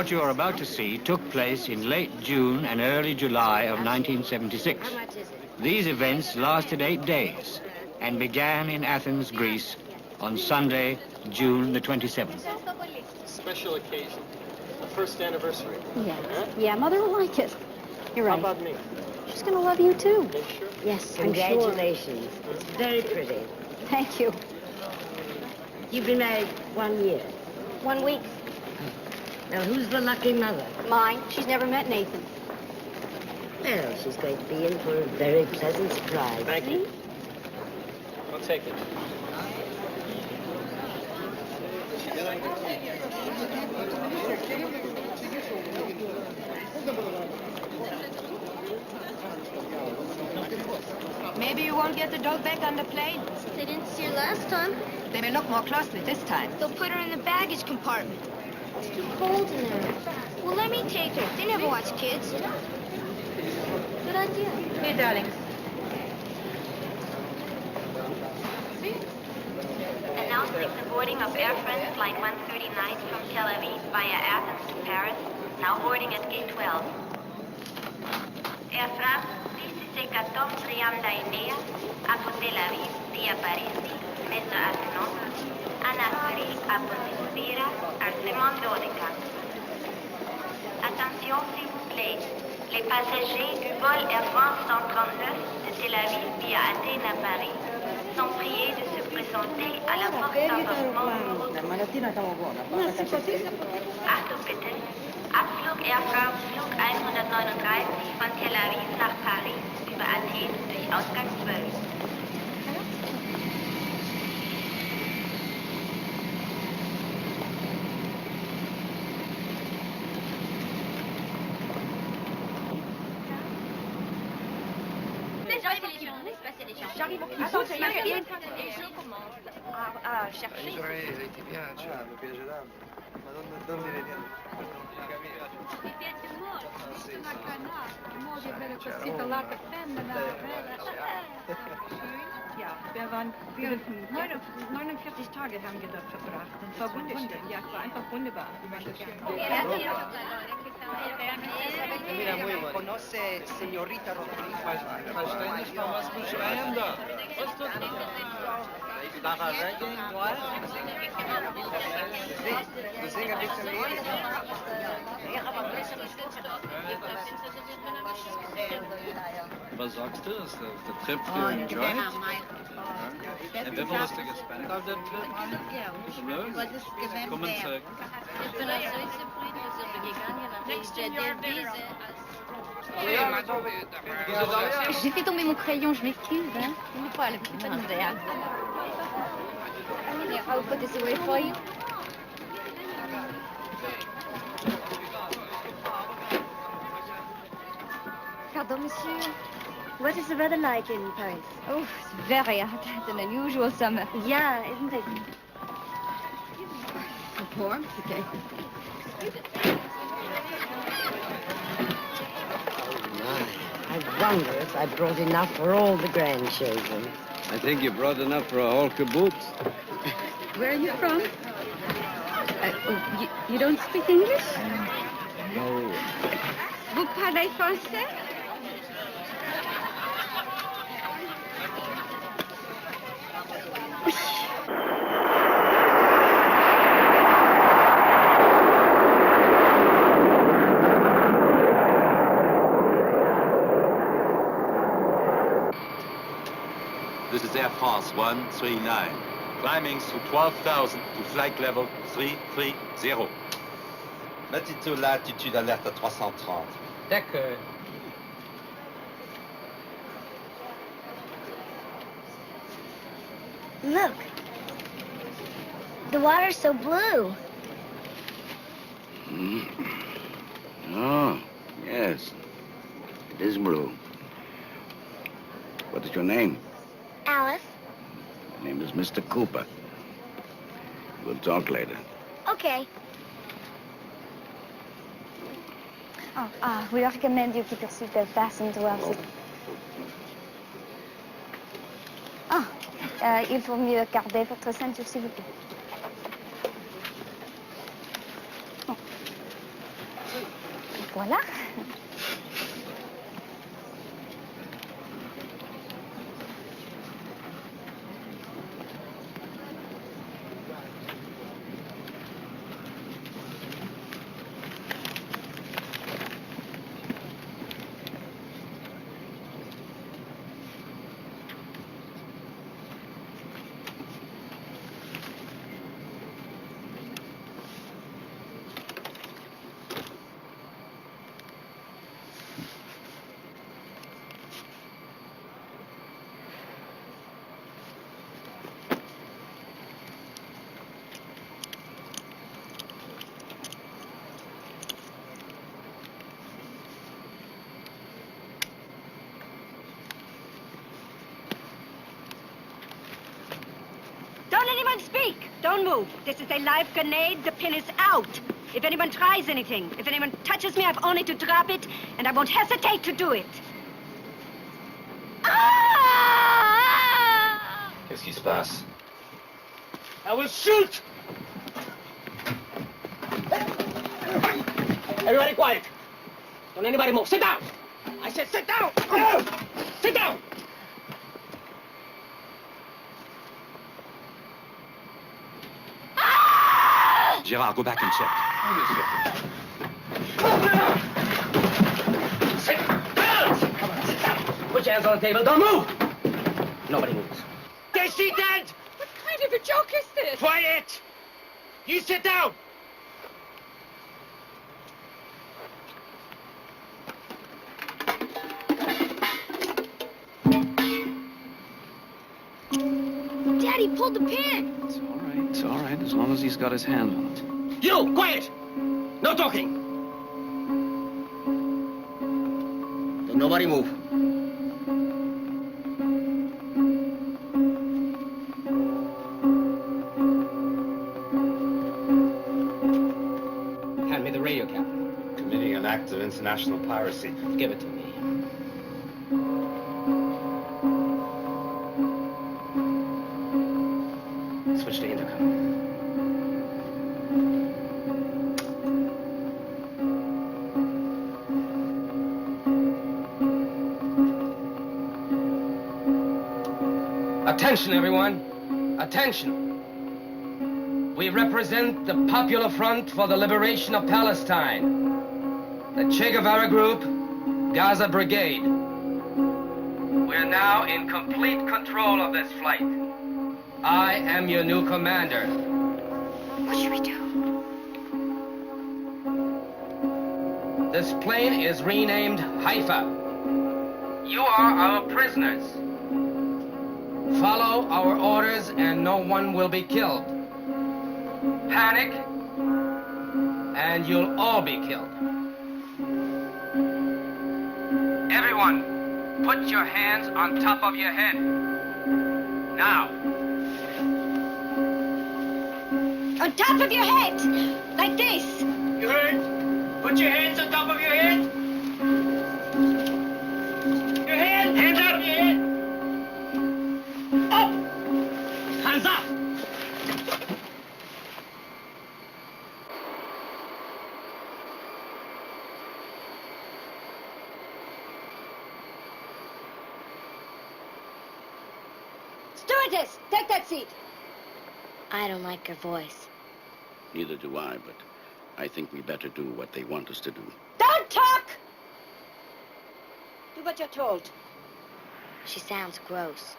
What you are about to see took place in late June and early July of 1976. These events lasted 8 days and began in Athens, Greece, on Sunday, June the 27th. Special occasion. The first anniversary. Yeah. Yeah, Mother will like it. You're right. How about me? She's gonna love you too. Are you sure? Yes, I'm congratulations. It's very pretty. Thank you. You've been married 1 year. 1 week. Now, who's the lucky mother? Mine. She's never met Nathan. Well, she's going to be in for a very pleasant surprise. Thank you. I'll take it. Maybe you won't get the dog back on the plane. They didn't see her last time. They may look more closely this time. They'll put her in the baggage compartment. It's too cold in there. Well, let me take her. They never watch kids. Good idea. Here, darlings. Announcing the boarding of Air France Flight 139 from Tel Aviv via Athens to Paris, now boarding at gate 12. Air France, this is 14 Riamdainea, από Tel Aviv, via Παρίσι, μέσω Αθηνών, αναχωρεί από τη Σπύρα, αριθμόν 12. Attention, s'il vous plaît. Les passagers du vol Air France 139 de Tel Aviv via Athènes à Paris sont priés de se présenter à la porte d'embarquement. Achtung bitte. Abflug Air France Flug 139 von Tel Aviv nach Paris über Athen durch Ausgang 12. J'arrive au plus vite. Je commence à chercher. Ti piace? Mi piace tanto. Ma non ti vediamo. Mi piace molto. Una canasta, molto bella così, pelata femmina. Ja, wir waren 49 Tage haben wir dort verbracht. Und es war wunderschön. Ja, es war einfach wunderbar. Mira, muy bueno. ¿Conoce señorita Rodríguez? Verständlich, was beschreiben da? Was tut Darf er reingehen? Wir singen ein bisschen Lied. Was sagst du? Is the trip you enjoyed? En wie was er gespannt auf den Trip? Leuk. Kommen zurück. Ich bin also so zufrieden, dass wir gegangen sind. J'ai fait tomber mon crayon, je m'excuse. Hein. Une fois, le petit peu de verre. I'll put this away for you. Pardon, monsieur. What is the weather like in Paris? Oh, it's very hot. It's an unusual summer. Yeah, isn't it? Warm? Okay. I wonder if I brought enough for all the grandchildren. I think you brought enough for a whole kibbutz. Where are you from? You don't speak English? No. Vous parlez français? This is Air France 139. Climbing through 12,000 to flight level 330. Latitude, altitude, alerte à 330. D'accord. Look. The water's so blue. Oh, yes. It is blue. What is your name? Alice. My name is Mr. Cooper. We'll talk later. Okay. We recommend you keep your seatbelt fastened to us. Il faut mieux garder votre ceinture, s'il vous plaît. Voilà. Don't anyone speak! Don't move. This is a live grenade. The pin is out. If anyone tries anything, if anyone touches me, I've only to drop it, and I won't hesitate to do it. Ah! Qu'est-ce qui se passe? I will shoot! Everybody quiet. Don't anybody move. Sit down! I said sit down! Sit down! Gerard, go back and check. Sit down! Put your hands on the table. Don't move! Nobody moves. Is she dead? What kind of a joke is this? Quiet! You sit down! Daddy pulled the pin. It's all right, as long as he's got his hand on it. You, quiet! No talking! Don't nobody move. Hand me the radio, Captain. Committing an act of international piracy. Give it to me. Switch to intercom. Attention, everyone. Attention. We represent the Popular Front for the Liberation of Palestine, the Che Guevara Group, Gaza Brigade. We're now in complete control of this flight. I am your new commander. What should we do? This plane is renamed Haifa. You are our prisoners. Follow our orders and no one will be killed. Panic, and you'll all be killed. Everyone, put your hands on top of your head. Now. On top of your head! Like this! You heard? Put your hands on top of your head. Your hand, hands out of your head. Up! Hands up! Stewardess, take that seat. I don't like her voice. Neither do I, but I think we better do what they want us to do. Don't talk! Do what you're told. She sounds gross.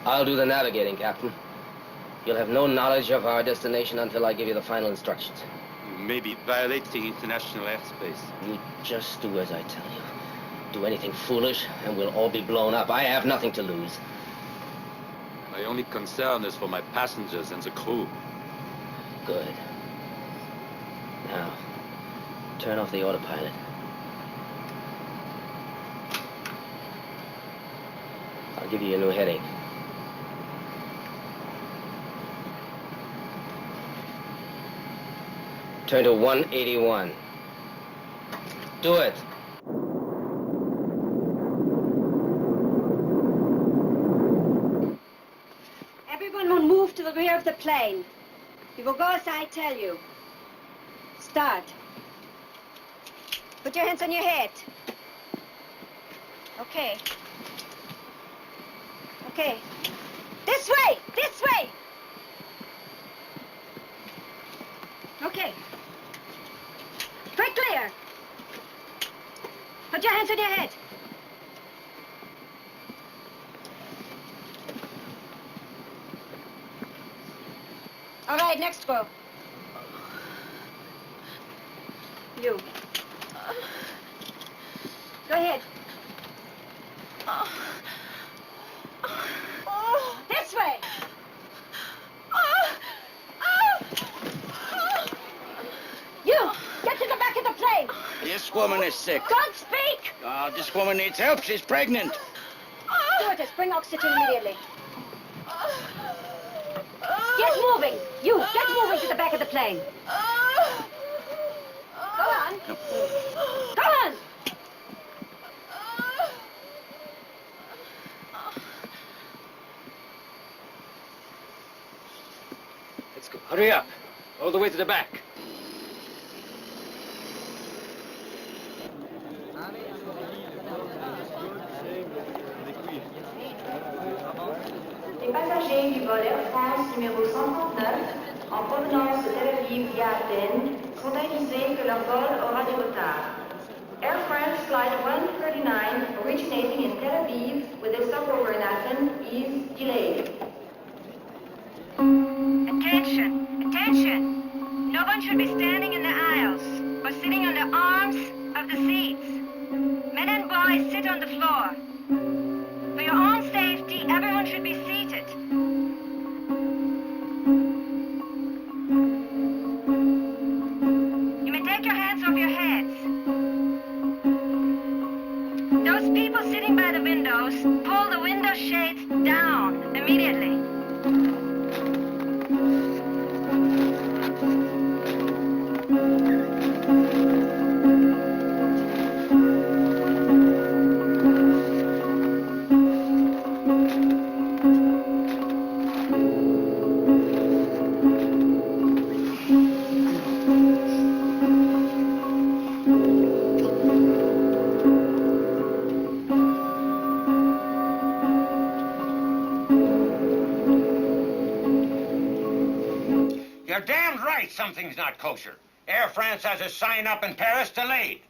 I'll do the navigating, Captain. You'll have no knowledge of our destination until I give you the final instructions. You may be violating international airspace. You just do as I tell you. Do anything foolish, and we'll all be blown up. I have nothing to lose. My only concern is for my passengers and the crew. Good. Now, turn off the autopilot. I'll give you a new heading. Turn to 181. Do it. of the plane. You will go as I tell you. Start. Put your hands on your head. Okay. Okay. This way! This way! Okay. Straight clear. Put your hands on your head. All right, next go. You. Go ahead. This way. You, get to the back of the plane. This woman is sick. Don't speak. Oh, this woman needs help. She's pregnant. Stewardess, bring oxygen immediately. Get moving. You, get moving to the back of the plane. Go on. Go on. Let's go. Hurry up. All the way to the back. Les passagers du vol Air France numéro 139 en provenance de Tel Aviv via Athènes sont avisés que leur vol aura du retard. Air France Flight 139 originating in Tel Aviv with a stopover in Athens is delayed. Attention, attention. No one should be standing in the aisles or sitting on the arms of the seats. Men and boys sit on the floor. For your own safety, everyone should be seated. You may take your hands off your heads. Those people sitting by the windows, pull the window shades down immediately. You're damned right something's not kosher. Air France has a sign up in Paris delayed.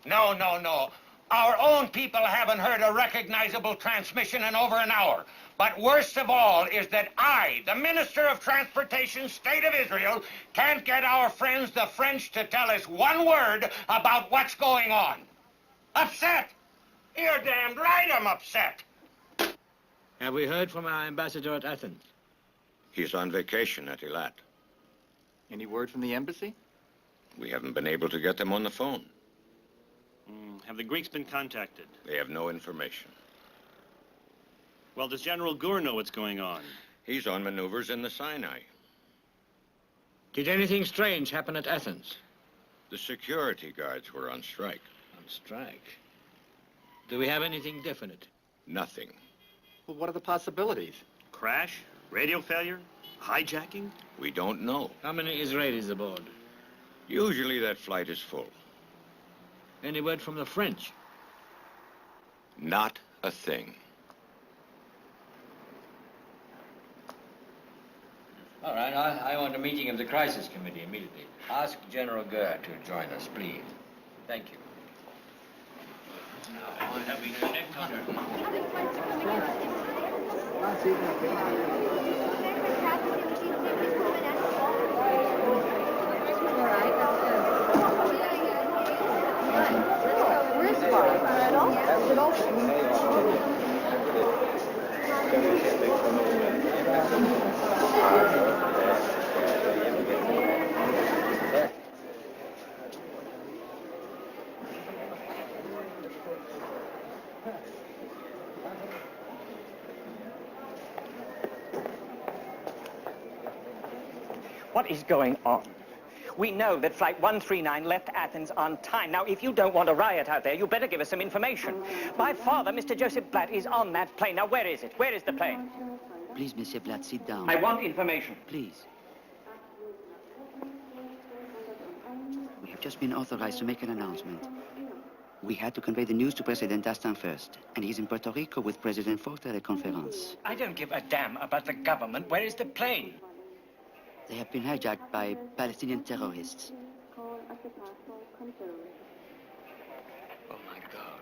No, no, no. Our own people haven't heard a recognizable transmission in over an hour. But worst of all is that I, the Minister of Transportation, State of Israel, can't get our friends, the French, to tell us one word about what's going on. Upset! You're damned right I'm upset. Have we heard from our ambassador at Athens? He's on vacation at Eilat. Any word from the embassy? We haven't been able to get them on the phone. Have the Greeks been contacted? They have no information. Well, does General Gur know what's going on? He's on maneuvers in the Sinai. Did anything strange happen at Athens? The security guards were on strike. On strike? Do we have anything definite? Nothing. Well, what are the possibilities? Crash? Radio failure? Hijacking? We don't know. How many Israelis aboard? Usually that flight is full. Any word from the French? Not a thing. All right, I want a meeting of the crisis committee immediately. Ask General Gur to join us, please. Thank you. What is going on? We know that Flight 139 left Athens on time. Now, if you don't want a riot out there, you better give us some information. My father, Mr. Joseph Blatt, is on that plane. Now, where is it? Where is the plane? Please, Monsieur Blatt, sit down. I want information. Please. We have just been authorized to make an announcement. We had to convey the news to President Dastin first, and he's in Puerto Rico with President Fort at a conference. I don't give a damn about the government. Where is the plane? They have been hijacked by Palestinian terrorists. Oh, my God.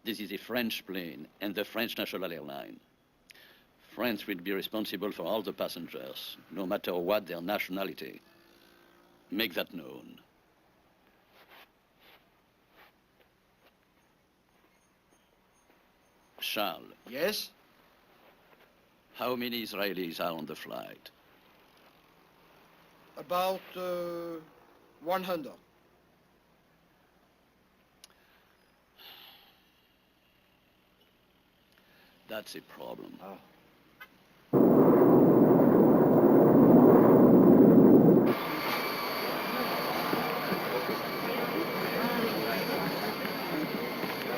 This is a French plane and the French national airline. France will be responsible for all the passengers, no matter what their nationality. Make that known. Charles. Yes? How many Israelis are on the flight? About 100. That's a problem. Oh.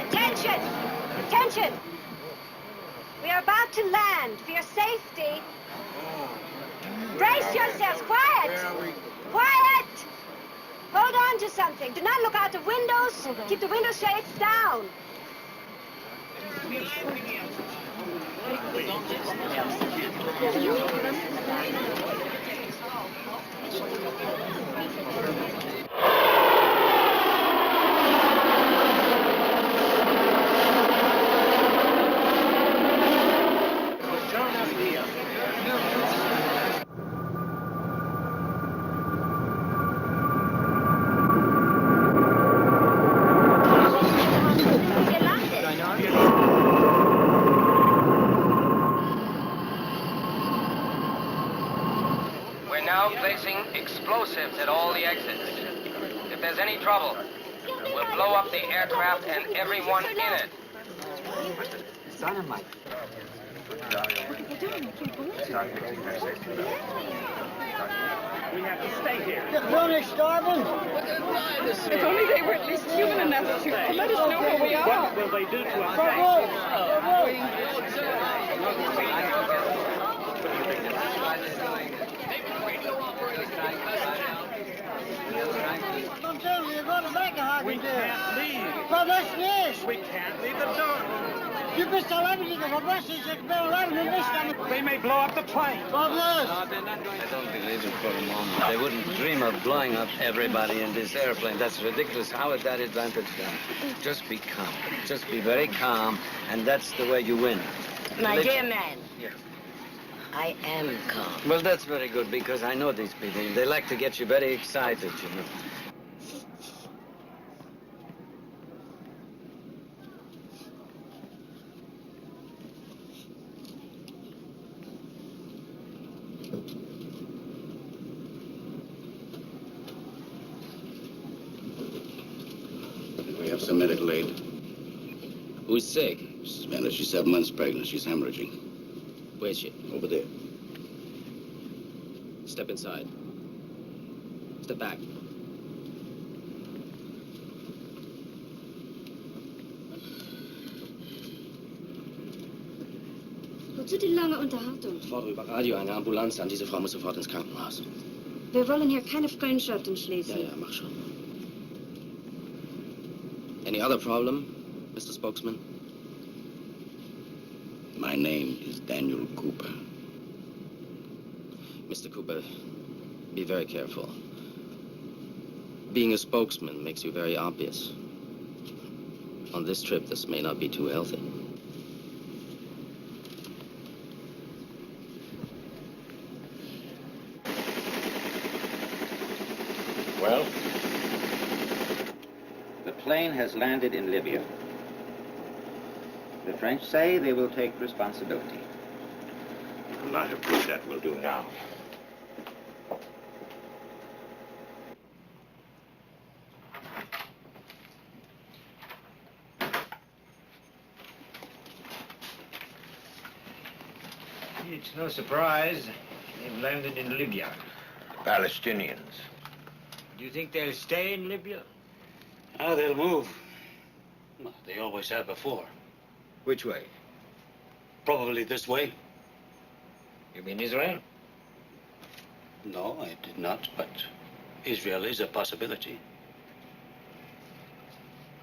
Attention! Attention! We are about to land. For your safety. Brace yourselves. Quiet! Quiet! Hold on to something. Do not look out of windows. Keep the window shades down. Placing explosives at all the exits. If there's any trouble, we'll blow up the aircraft and everyone in it. Dynamite. We have to stay here. They're starving. If only they were at least human enough to let us know where we are. What will they do to us? We can't leave. We can't leave the door. They may blow up the plane. I don't believe it for a moment. They wouldn't dream of blowing up everybody in this airplane. That's ridiculous. How would that advantage them? Just be calm. Just be very calm, and that's the way you win. My dear man. Yeah. I am calm. Well, that's very good, because I know these people. They like to get you very excited, you know. We have some medical aid. Who's sick? Savannah, she's 7 months pregnant. She's hemorrhaging. Where's she? Over there. Step inside. Step back. Wozu die lange Unterhaltung? Frau, über Radio eine Ambulanz an. Diese Frau muss sofort ins Krankenhaus. Wir wollen hier keine Freundschaften schließen. Ja, mach schon. Any other problem, Mr. Spokesman? My name is Daniel Cooper. Mr. Cooper, be very careful. Being a spokesman makes you very obvious. On this trip, this may not be too healthy. Well? The plane has landed in Libya. The French say they will take responsibility. You will not have proved that will do now. It's no surprise they've landed in Libya. Palestinians. Do you think they'll stay in Libya? Ah, they'll move. Well, they always have before. Which way? Probably this way. You mean Israel? No, I did not, but Israel is a possibility.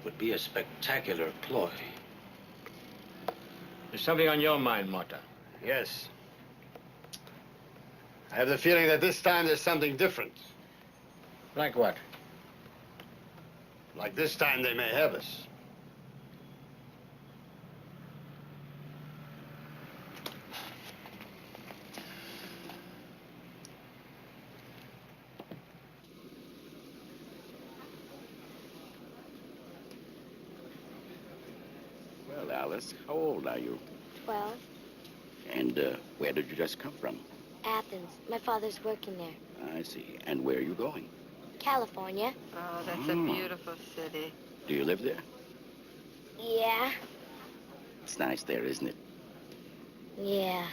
Would be a spectacular ploy. There's something on your mind, Mota. Yes. I have the feeling that this time there's something different. Like what? Like this time they may have us. Well, Alice, how old are you? 12. And where did you just come from? Athens. My father's working there. I see. And where are you going? California. Oh, that's a beautiful city. Do you live there? Yeah. It's nice there, isn't it? Yeah.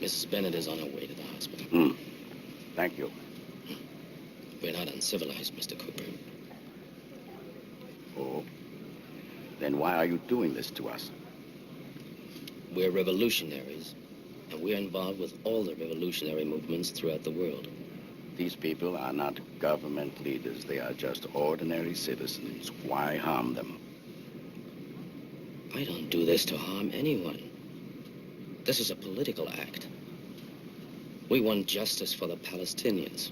Mrs. Bennett is on her way to the hospital. Thank you. We're not uncivilized, Mr. Cooper. Oh? Then why are you doing this to us? We're revolutionaries, and we're involved with all the revolutionary movements throughout the world. These people are not government leaders. They are just ordinary citizens. Why harm them? I don't do this to harm anyone. This is a political act. We want justice for the Palestinians.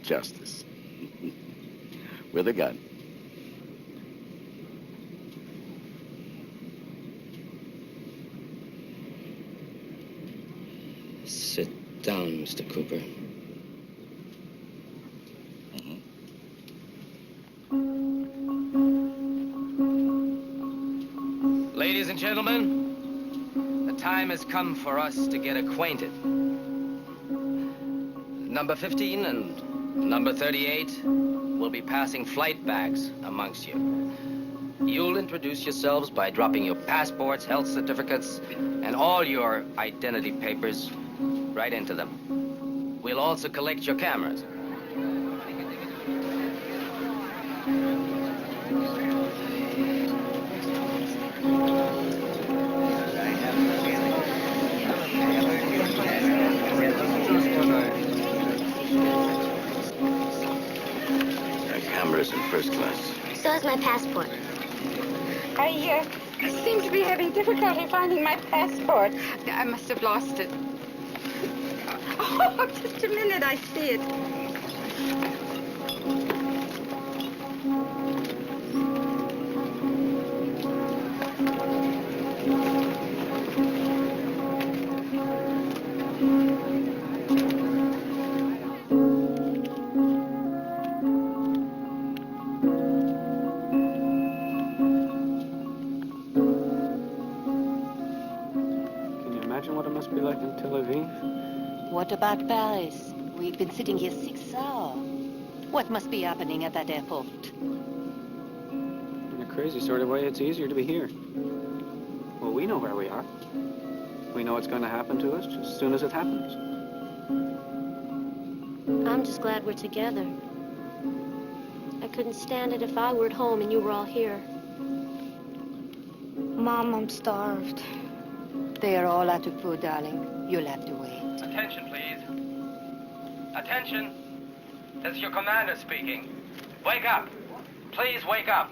Justice. With a gun. Sit down, Mr. Cooper. Ladies and gentlemen, the time has come for us to get acquainted. Number 15 and number 38 will be passing flight bags amongst you. You'll introduce yourselves by dropping your passports, health certificates, and all your identity papers right into them. We'll also collect your cameras. Our camera's in first class. So is my passport. I seem to be having difficulty finding my passport. I must have lost it. Oh, just a minute, I see it. What it must be like in Tel Aviv? What about Paris? We've been sitting here 6 hours. What must be happening at that airport? In a crazy sort of way, it's easier to be here. Well, we know where we are. We know what's going to happen to us just as soon as it happens. I'm just glad we're together. I couldn't stand it if I were at home and you were all here. Mom, I'm starved. They are all out of food, darling. You'll have to wait. Attention, please. Attention. This is your commander speaking. Wake up. Please wake up.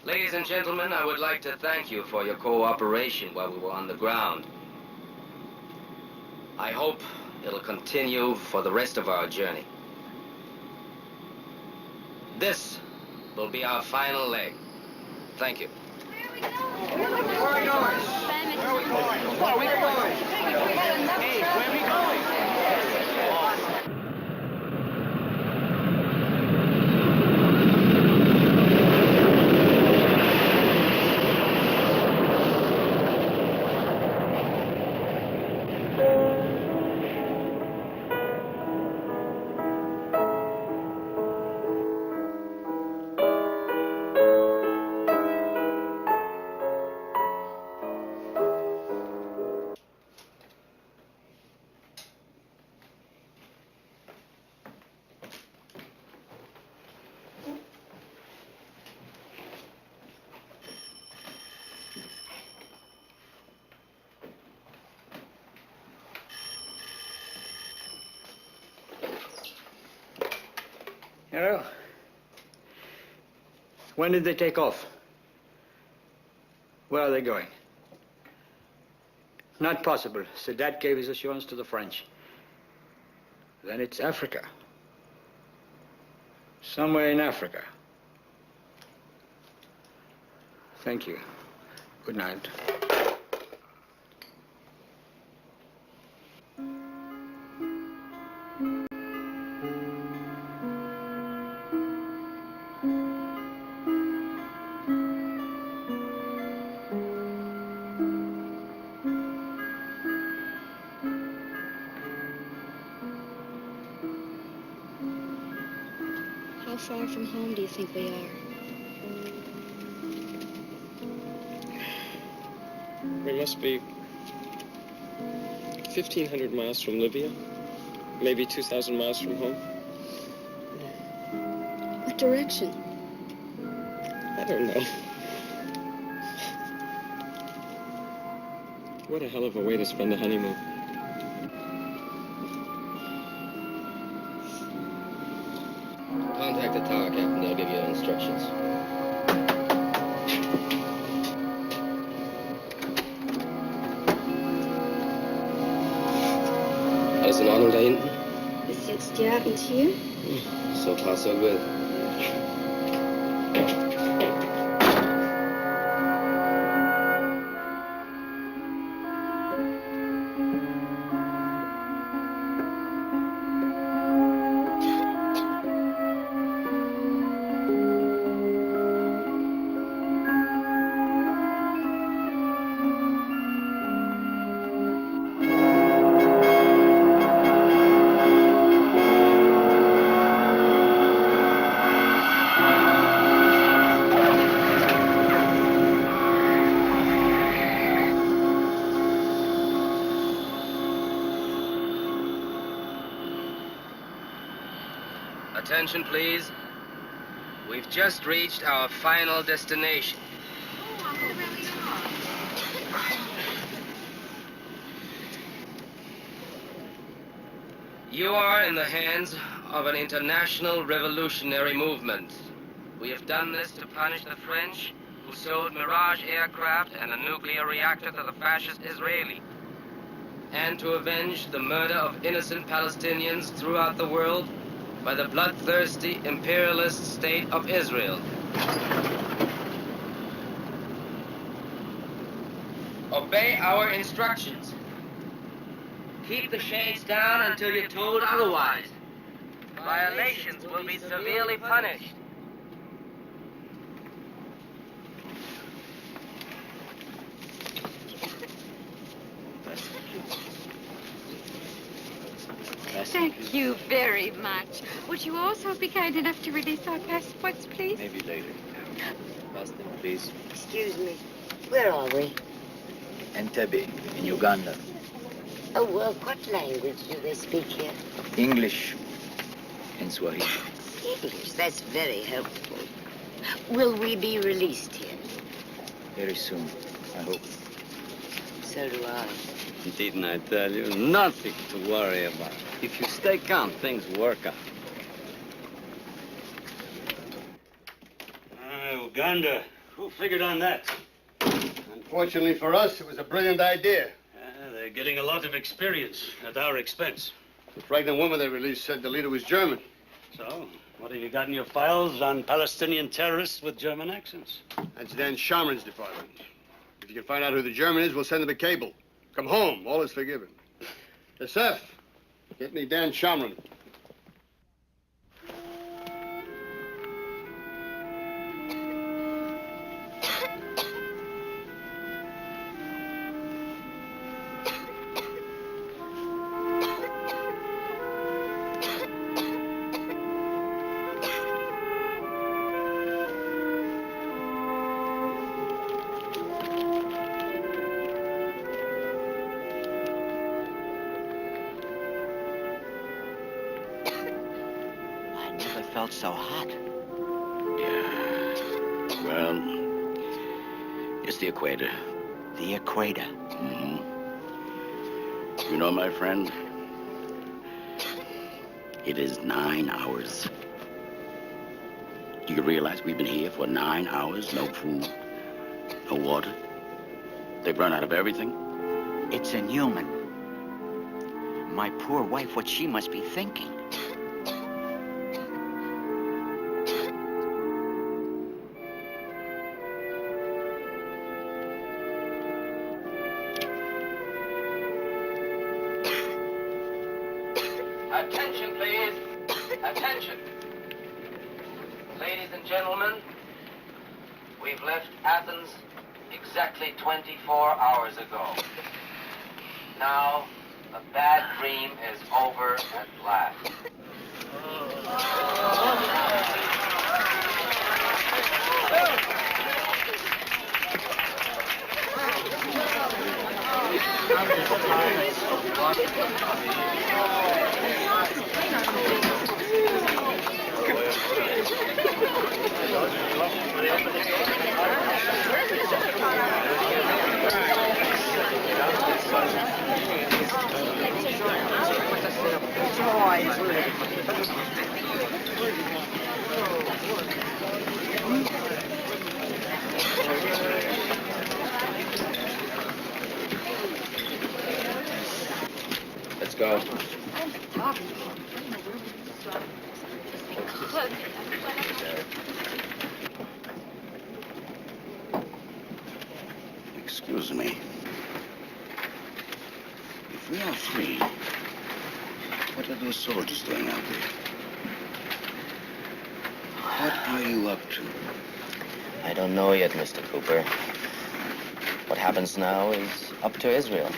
Ladies and gentlemen, I would like to thank you for your cooperation while we were on the ground. I hope it'll continue for the rest of our journey. This will be our final leg. Thank you. Where are we going? Where are we going? Hey, where are we going? Hello? When did they take off? Where are they going? Not possible. Sadat gave his assurance to the French. Then it's Africa. Somewhere in Africa. Thank you. Good night. How far from home do you think we are? We must be 1,500 miles from Libya, maybe 2,000 miles from home. What direction? I don't know. What a hell of a way to spend a honeymoon. Contact the tower, Captain. They'll give you instructions. Alles in Ordnung da hinten? Ist jetzt die Abend hier? So far, so good. Attention, please. We've just reached our final destination. You are in the hands of an international revolutionary movement. We have done this to punish the French, who sold Mirage aircraft and a nuclear reactor to the fascist Israeli, and to avenge the murder of innocent Palestinians throughout the world by the bloodthirsty imperialist state of Israel. Obey our instructions. Keep the shades down until you're told otherwise. Violations will be severely punished. Thank you very much. Would you also be kind enough to release our passports, please? Maybe later. Pass them, please. Excuse me. Where are we? Entebbe, in Uganda. Oh, well, what language do they speak here? English and Swahili. English. That's very helpful. Will we be released here? Very soon, I hope. So do I. Didn't I tell you? Nothing to worry about. If you stay calm, things work out. Uganda. Who figured on that? Unfortunately for us, it was a brilliant idea. They're getting a lot of experience at our expense. The pregnant woman they released said the leader was German. So, what have you got in your files on Palestinian terrorists with German accents? That's Dan Shamron's department. If you can find out who the German is, we'll send him a cable. Come home. All is forgiven. Yosef, get me Dan Shamron. Felt so hot. Yeah. Well, it's the equator. The equator? Mm-hmm. You know, my friend, it is 9 hours Do you realize we've been here for 9 hours? No food, no water. They've run out of everything. It's inhuman. My poor wife, what she must be thinking. Attention, please. Attention. Ladies and gentlemen, we've left Athens exactly 24 hours ago. Now, the bad dream is over at last. Let's go. Excuse me. If we are free, what are those soldiers doing out there? What are you up to? I don't know yet, Mr. Cooper. What happens now is up to Israel.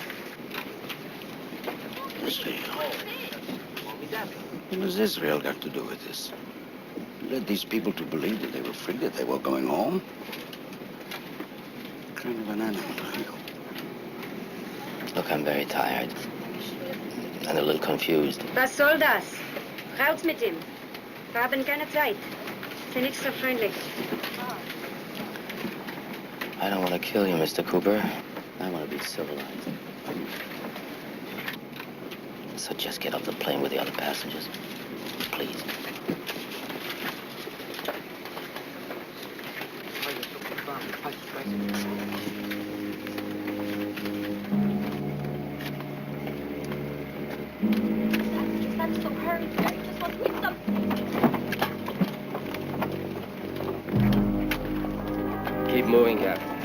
Israel? What has Israel got to do with this? You led these people to believe that they were free, that they were going home? What kind of an animal are you? Look, I'm very tired. And a little confused. Was soll das? Raus mit ihm. Wir haben keine Zeit. Sind nicht so freundlich. I don't want to kill you, Mr. Cooper. I want to be civilized. So just get off the plane with the other passengers. Please. Keep moving, Captain.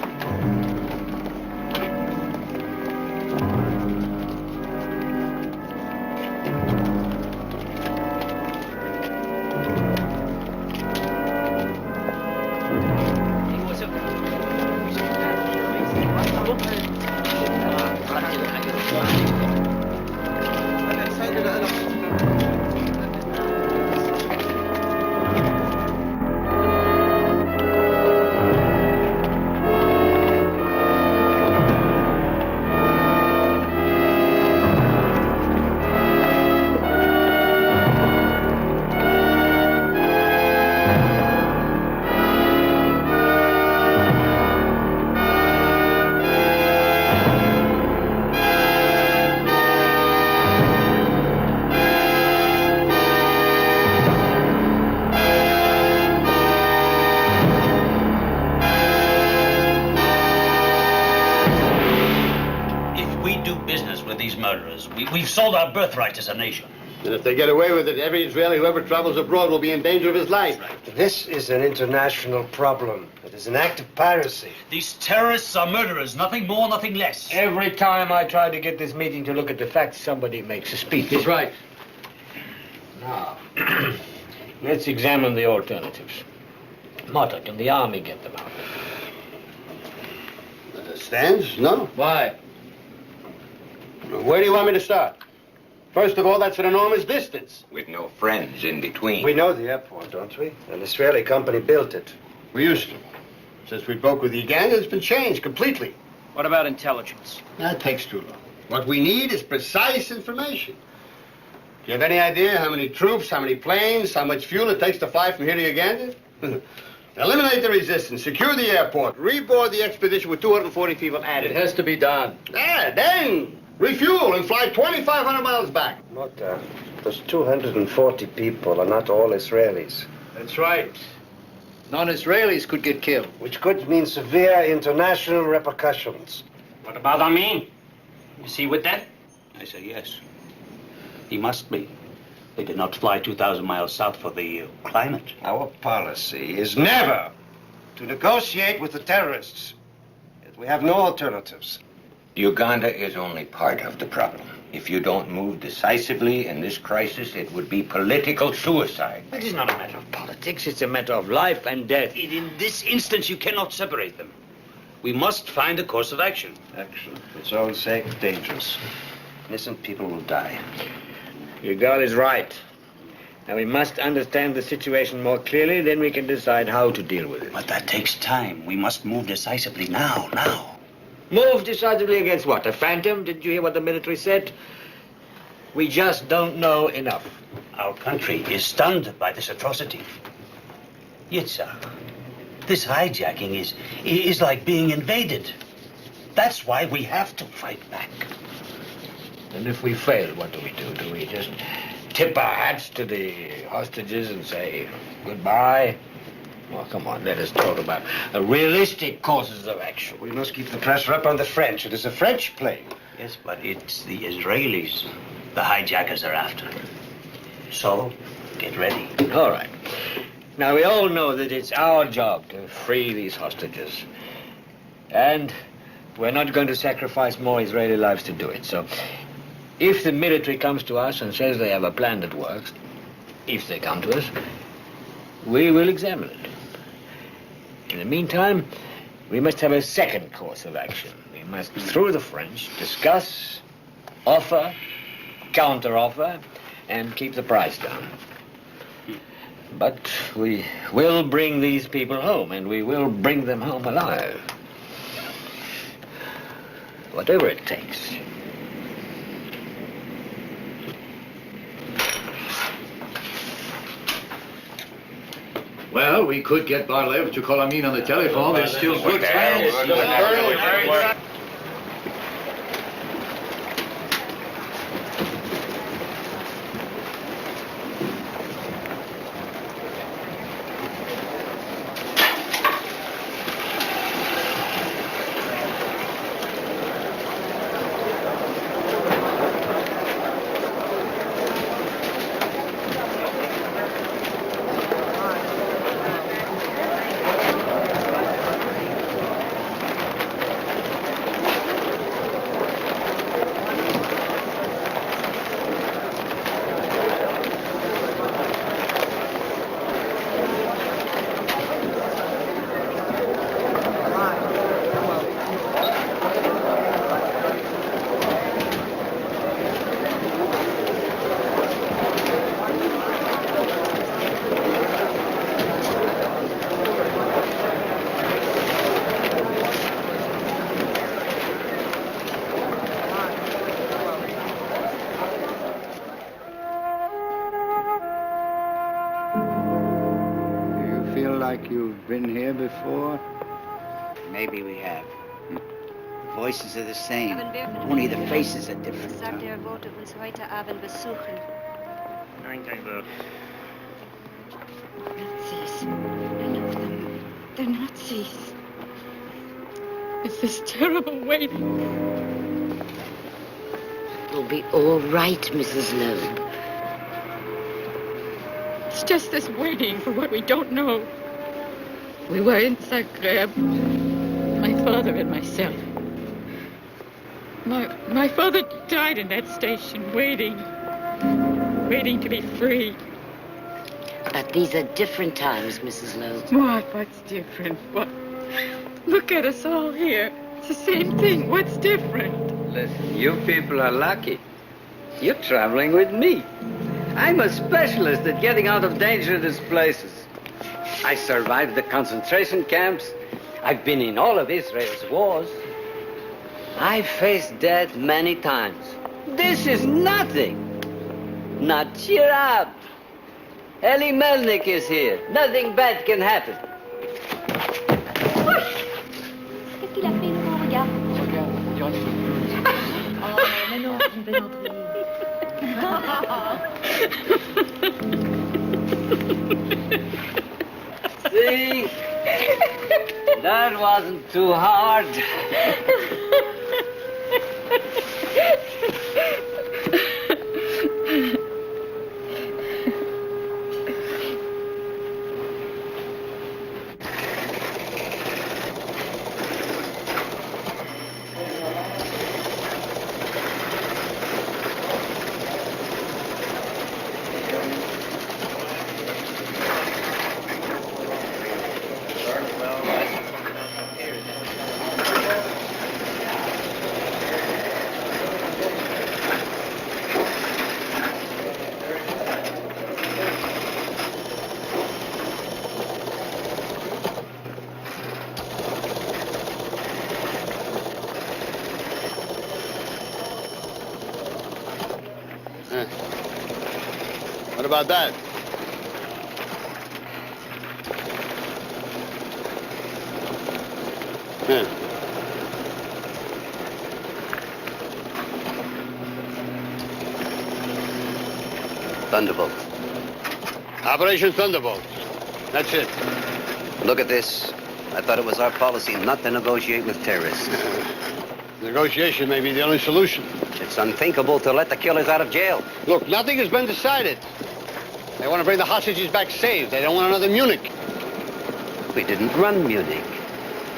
We've sold our birthright as a nation. And if they get away with it, every Israeli who ever travels abroad will be in danger of his life. This is an international problem. It is an act of piracy. These terrorists are murderers, nothing more, nothing less. Every time I try to get this meeting to look at the facts, somebody makes a speech. He's right. Now, let's examine the alternatives. Motto, can the army get them out? Stands? No. Why? Where do you want me to start? First of all, that's an enormous distance. With no friends in between. We know the airport, don't we? An Israeli company built it. We used to. Since we broke with Uganda, it's been changed completely. What about intelligence? That takes too long. What we need is precise information. Do you have any idea how many troops, how many planes, how much fuel it takes to fly from here to Uganda? Eliminate the resistance, secure the airport, reboard the expedition with 240 people added. It has to be done. Then refuel and fly 2,500 miles back. Those 240 people are not all Israelis. That's right. Non-Israelis could get killed. Which could mean severe international repercussions. What about Amin? Is he with them? I say yes. He must be. They did not fly 2,000 miles south for the climate. Our policy is never to negotiate with the terrorists. Yet we have no alternatives. Uganda is only part of the problem. If you don't move decisively in this crisis, it would be political suicide. It is not a matter of politics, it's a matter of life and death. In this instance, you cannot separate them. We must find a course of action. Action, for its own sake, dangerous. Innocent people will die. Your girl is right. Now we must understand the situation more clearly, then we can decide how to deal with it. But that takes time. We must move decisively now. Move decisively against what? A phantom? Didn't you hear what the military said? We just don't know enough. Our country is stunned by this atrocity. Yitzhak, this hijacking is like being invaded. That's why we have to fight back. And if we fail, what do? Do we just tip our hats to the hostages and say goodbye? Well, come on, let us talk about realistic courses of action. We must keep the pressure up on the French. It is a French plane. Yes, but it's the Israelis the hijackers are after. So, get ready. All right. Now, we all know that it's our job to free these hostages. And we're not going to sacrifice more Israeli lives to do it. So, if the military comes to us and says they have a plan that works, if they come to us, we will examine it. In the meantime, we must have a second course of action. We must, through the French, discuss, offer, counter-offer, and keep the price down. But we will bring these people home, and we will bring them home alive. Whatever it takes. Well, we could get Barlev to call Amin on the telephone. There's still good chance. You've been here before? Maybe we have. Voices are the same. Only the faces are different. Sagt wollte uns heute Abend besuchen. Entebbe. Nazis. None of them. They're Nazis. It's this terrible waiting. It'll be all right, Mrs. Loeb. It's just this waiting for what we don't know. We were in Zagreb, my father and myself. My father died in that station, waiting to be free. But these are different times, Mrs. Loeb. What's different? What? Look at us all here. It's the same thing. What's different? Listen, you people are lucky. You're traveling with me. I'm a specialist at getting out of dangerous places. I survived the concentration camps. I've been in all of Israel's wars. I've faced death many times. This is nothing. Now cheer up. Eli Melnik is here. Nothing bad can happen. Qu'est-ce qu'il a fait, Laurent? Regarde. Johnny. Oh, mais non, je vais entrer. See? That wasn't too hard. What about that? Thunderbolt. Operation Thunderbolt. That's it. Look at this. I thought it was our policy not to negotiate with terrorists. Negotiation may be the only solution. It's unthinkable to let the killers out of jail. Look, nothing has been decided. They want to bring the hostages back safe. They don't want another Munich. We didn't run Munich.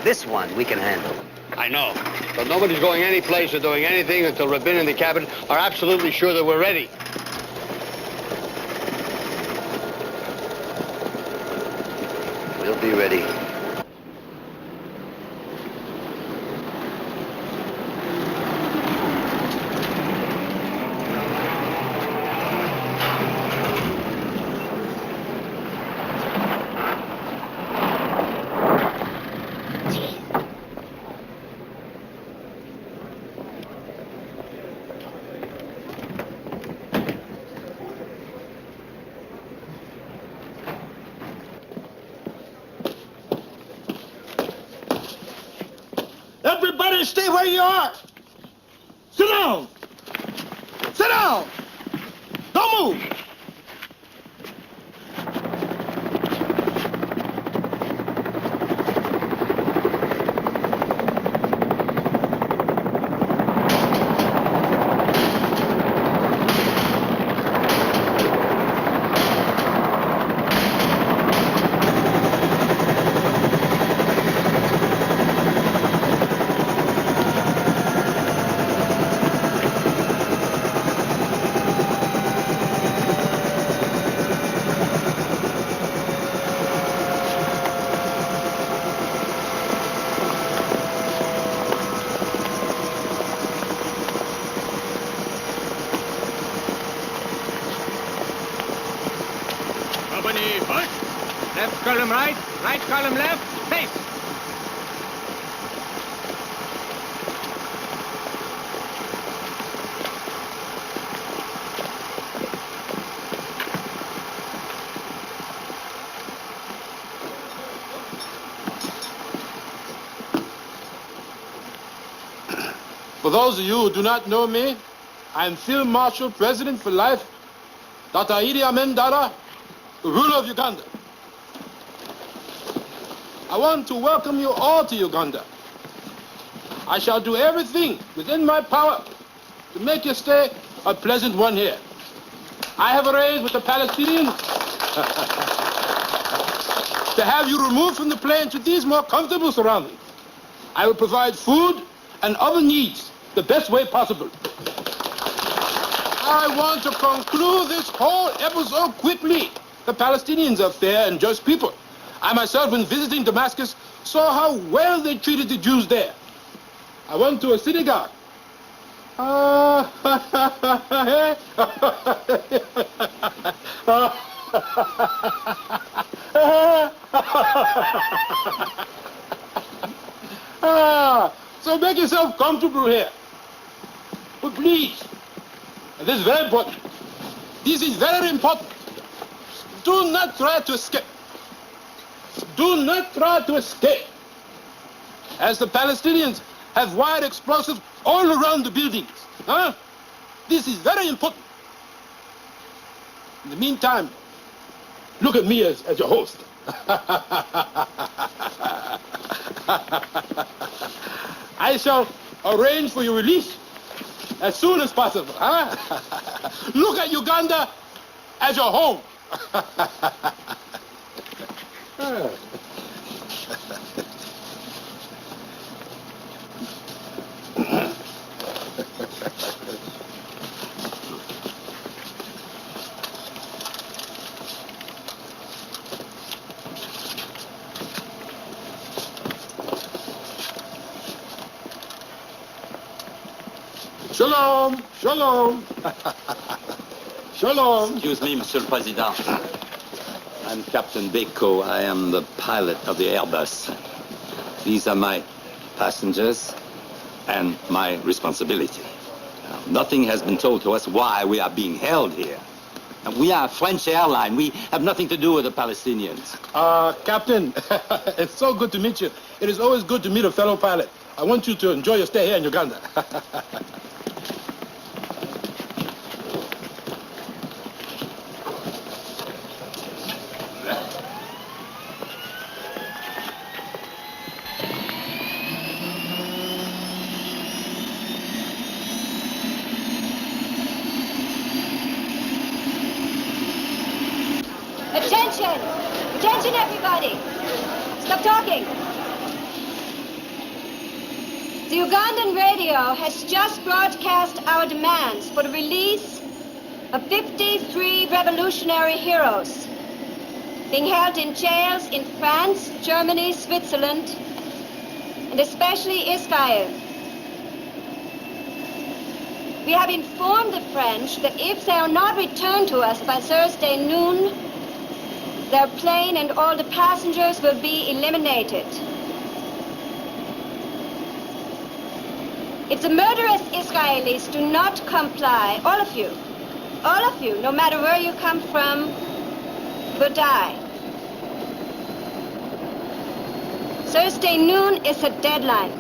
This one we can handle. I know. But nobody's going any place or doing anything until Rabin and the cabinet are absolutely sure that we're ready. We'll be ready. Everybody stay where you are. Sit down. Sit down. Don't move. Left column right, right column left, face. For those of you who do not know me, I am Field Marshal, President for Life, Dr. Idi Amin Dada, the ruler of Uganda. I want to welcome you all to Uganda. I shall do everything within my power to make your stay a pleasant one here. I have arranged with the Palestinians to have you removed from the plane to these more comfortable surroundings. I will provide food and other needs the best way possible. I want to conclude this whole episode quickly. The Palestinians are fair and just people. I myself, when visiting Damascus, saw how well they treated the Jews there. I went to a synagogue. So make yourself comfortable here. But please, and this is very important. This is very important. Do not try to escape. Do not try to escape. As the Palestinians have wired explosives all around the buildings. This is very important. In the meantime, look at me as your host. I shall arrange for your release as soon as possible. Huh? Look at Uganda as your home. Shalom, shalom. Shalom. Excuse me, Monsieur le Président. I'm Captain Beko. I am the pilot of the Airbus. These are my passengers and my responsibility. Now, nothing has been told to us why we are being held here. And we are a French airline. We have nothing to do with the Palestinians. Captain, it's so good to meet you. It is always good to meet a fellow pilot. I want you to enjoy your stay here in Uganda. Attention! Attention, everybody! Stop talking! The Ugandan radio has just broadcast our demands for the release of 53 revolutionary heroes being held in jails in France, Germany, Switzerland, and especially Israel. We have informed the French that if they are not returned to us by Thursday noon, their plane and all the passengers will be eliminated. If the murderous Israelis do not comply, all of you, no matter where you come from, will die. Thursday noon is the deadline.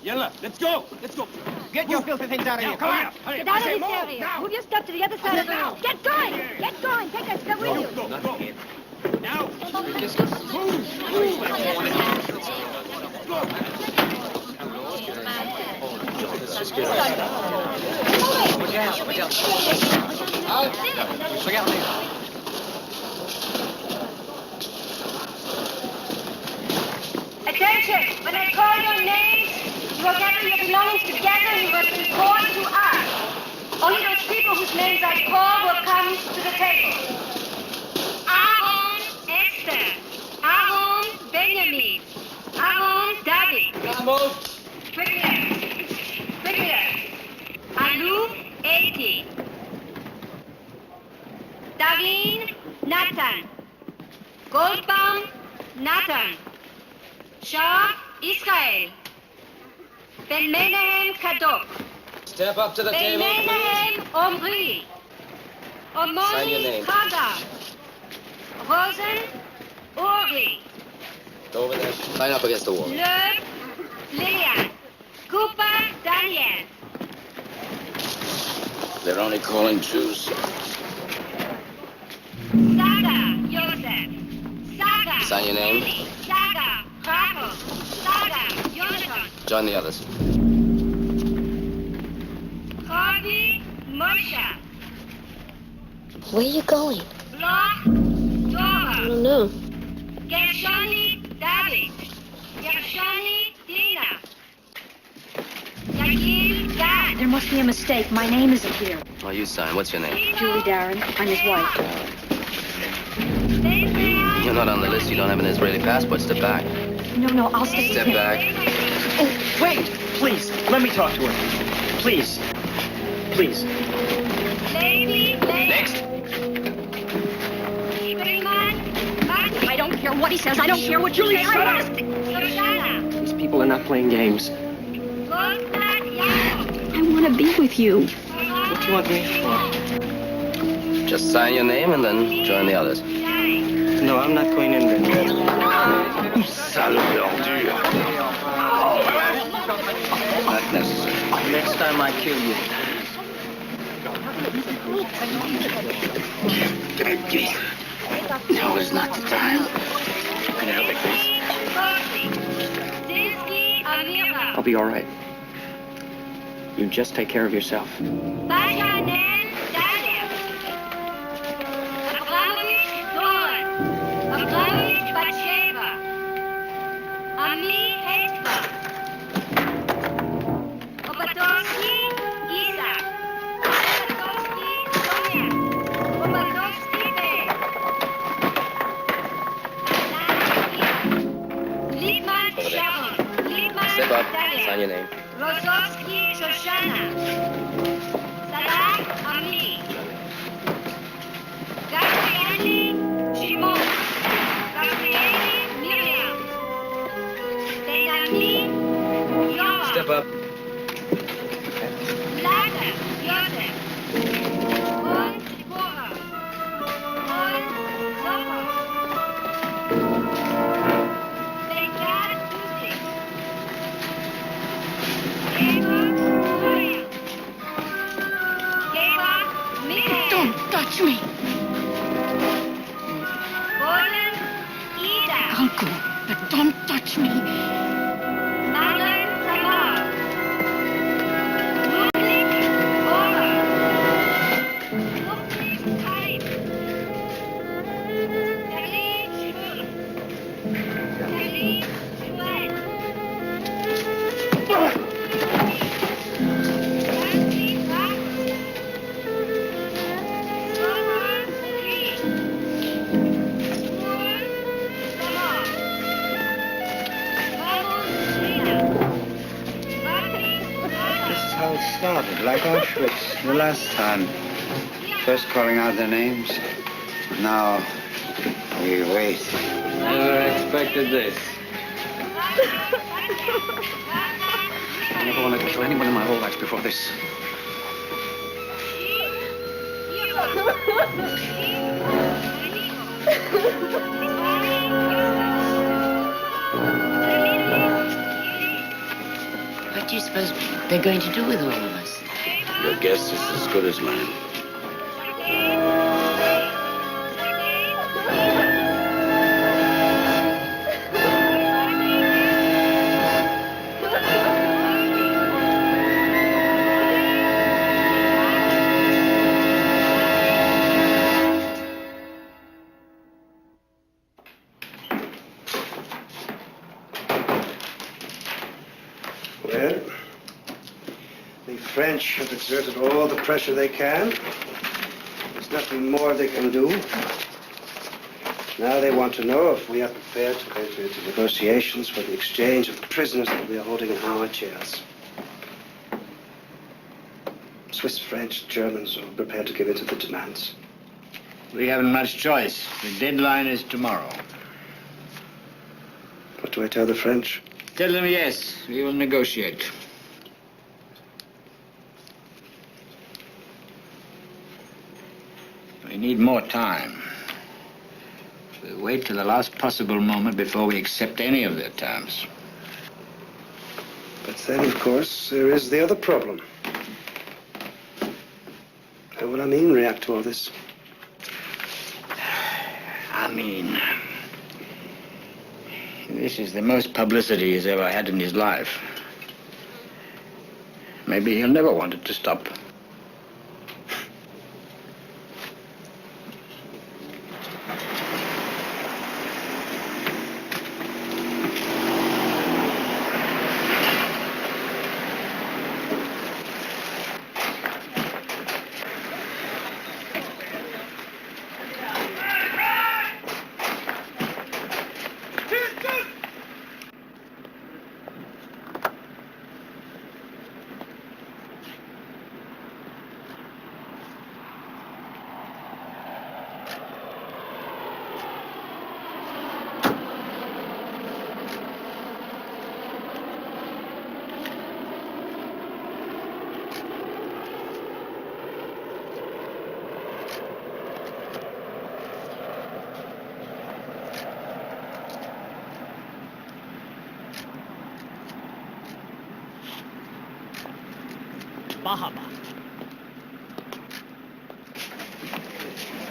Yalla, let's go! Let's go! Get your filthy things out of here! Come on! Get out of this area! Now. Move your stuff to the other side of the room! Get going! Get going! Take that stuff with you! Go! Now! Just move! Attention! When I call your names, you will gather your belongings together and you will report to us. Only those people whose names I call will come to the table. Aaron Esther. Aaron Benjamin. Aaron David. Vamos. Quickly. Alou Eti. Darin Nathan. Goldbaum Nathan. Shah Israel. Ben Menahem Kadok. Step up to the Ben table, Menahem please. Omri. Sign your Omoni name. Kaga. Rosen Uri. Go over there. Line up against the wall. Le Lillian. Cooper Daniel. They're only calling Jews. Saga Joseph. Saga. Sign your name. Saga Bravo. Saga Jonathan. Join the others. Corby Moshe. Where are you going? Bloch Dora. I don't know. Gershoni David. Gershoni There must be a mistake. My name isn't here. Oh, you sign. What's your name? Julie Darren. I'm his wife. You're not on the list. You don't have an Israeli passport. Step back. No, I'll stay with Step him. back. Oh, wait! Please, let me talk to her. Please. Please. Next. I don't care what he says. I don't care what Julie says. These people are not playing games. I want to be with you. What do you want me for? Just sign your name and then join the others. No, I'm not going in there. Sale ordure. Not necessary. Next time I kill you. Give me, please. Now is not the time. Can you help me, please? I'll be all right. You just take care of yourself. Step up. Sign your name. Rozowski Shoshana. Salah Ami. Gabrieli Shimon. Gabrieli Miriam. Benami Yoa. Step up. Lada Yosef. On Sipora. On Zohar. Bengat Tusi. Don't touch me. I'll go, but don't touch me. How it started, like Auschwitz the last time. First calling out their names. Now we wait. Never expected this. I never wanted to kill anyone in my whole life before this. What do you suppose they're going to do with all of us? Your guess is as good as mine. Well, the French have exerted all the pressure they can. There's nothing more they can do. Now they want to know if we are prepared to enter into negotiations for the exchange of the prisoners that we are holding in our chairs. Swiss, French, Germans are prepared to give in to the demands. We haven't much choice. The deadline is tomorrow. What do I tell the French? Tell them yes, we will negotiate. We need more time. We'll wait till the last possible moment before we accept any of their terms. But then, of course, there is the other problem. How will Amin react to all this? Amin. This is the most publicity he's ever had in his life. Maybe he'll never want it to stop. Bahama.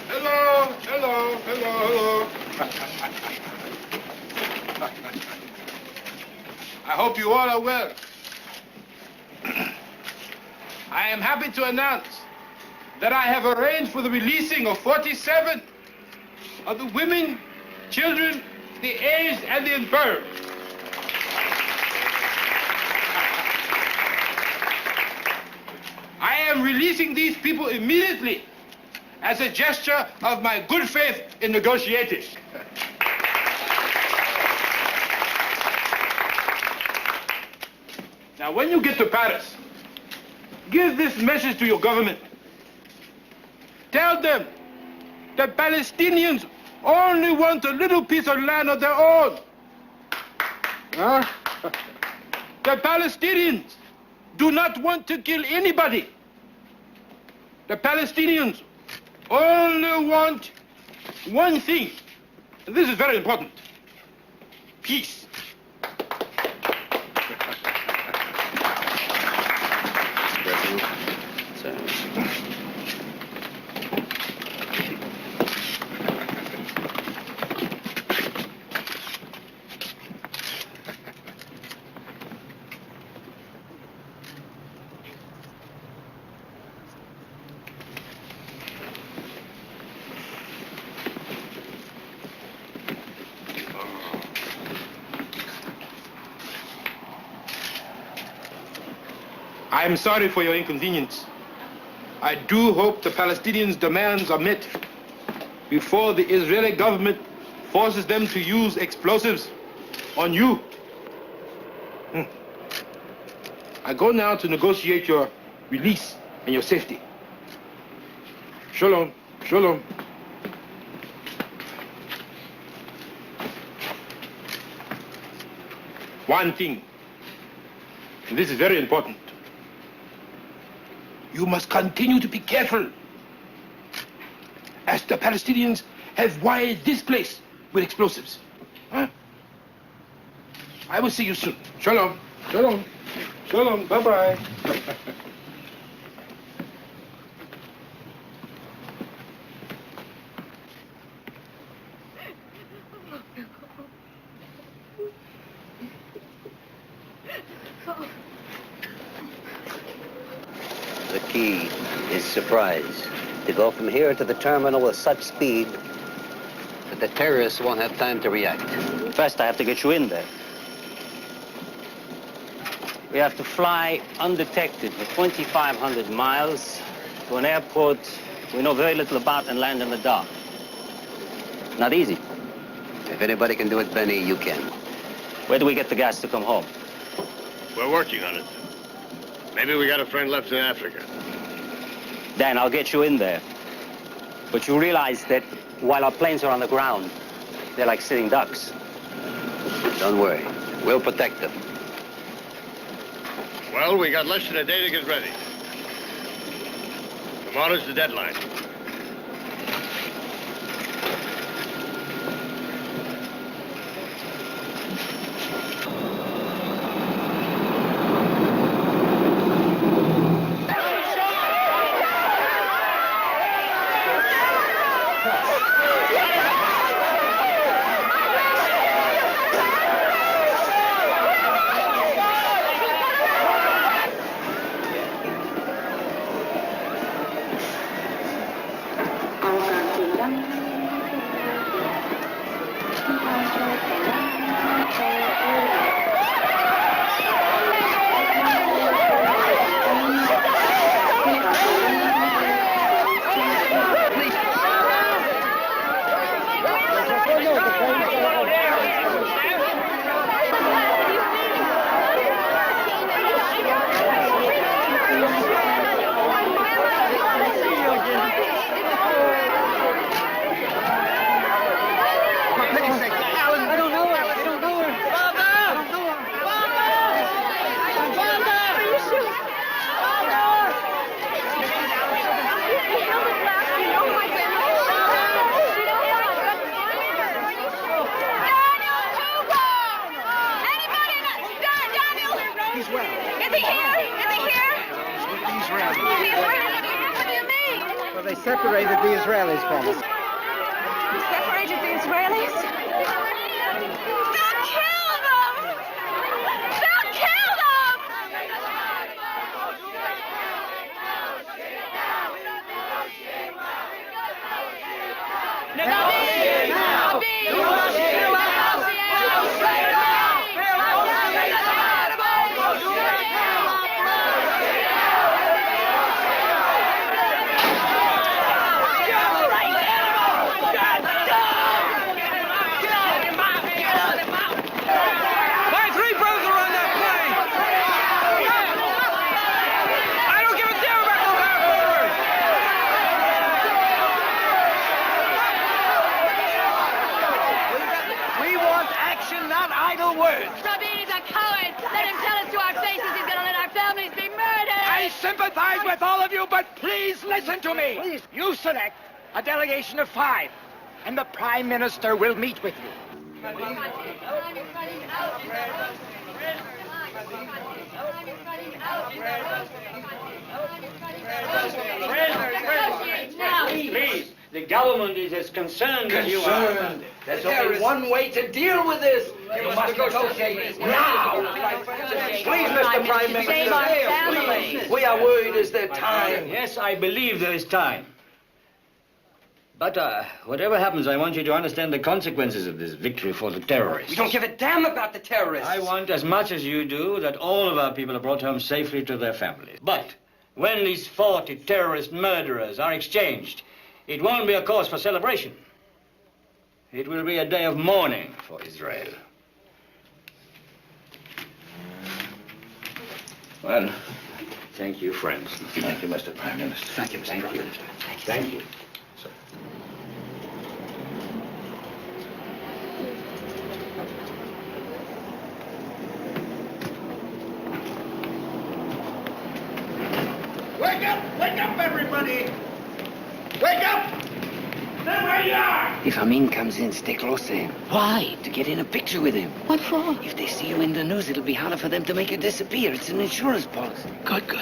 Hello, hello, hello, hello. I hope you all are well. I am happy to announce that I have arranged for the releasing of 47 of the women, children, the aged, and the infirm. I am releasing these people immediately as a gesture of my good faith in negotiating. Now, when you get to Paris, give this message to your government. Tell them the Palestinians only want a little piece of land of their own. Huh? The Palestinians do not want to kill anybody. The Palestinians only want one thing, and this is very important: peace. I'm sorry for your inconvenience. I do hope the Palestinians' demands are met before the Israeli government forces them to use explosives on you. I go now to negotiate your release and your safety. Shalom, shalom. One thing, and this is very important. You must continue to be careful, as the Palestinians have wired this place with explosives. Huh? I will see you soon. Shalom. Shalom. Shalom. Bye-bye. The key is surprise. To go from here to the terminal with such speed that the terrorists won't have time to react. First, I have to get you in there. We have to fly undetected for 2,500 miles to an airport we know very little about and land in the dark. Not easy. If anybody can do it, Benny, you can. Where do we get the gas to come home? We're working on it. Maybe we got a friend left in Africa. Dan, I'll get you in there. But you realize that while our planes are on the ground, they're like sitting ducks. Don't worry. We'll protect them. Well, we got less than a day to get ready. Tomorrow's the deadline. Israelis. What do you mean? Well, they separated the Israelis from us. Separated the Israelis? They'll kill them! They'll kill them! Negotiate now! Rabin is a coward. Let him tell us to our faces he's going to let our families be murdered. I sympathize with all of you, but please listen to me. Please. You select a delegation of 5, and the Prime Minister will meet with you. Please, the government is as concerned as you are. There's only one way to deal with this. You must negotiate now. Please, Mr. Prime Minister. Save our families. We are worried. Is there time? Yes, I believe there is time. But whatever happens, I want you to understand the consequences of this victory for the terrorists. We don't give a damn about the terrorists. I want, as much as you do, that all of our people are brought home safely to their families. But when these 40 terrorist murderers are exchanged, it won't be a cause for celebration. It will be a day of mourning for Israel. Well, thank you, friends. Thank you, Mr. Prime Minister. Thank you, Mr. Prime Minister. Thank you. Wake up, everybody! Wake up! Stay where you are! If Amin comes in, stay close to him. Why? To get in a picture with him. What for? If they see you in the news, it'll be harder for them to make you disappear. It's an insurance policy. Good. Good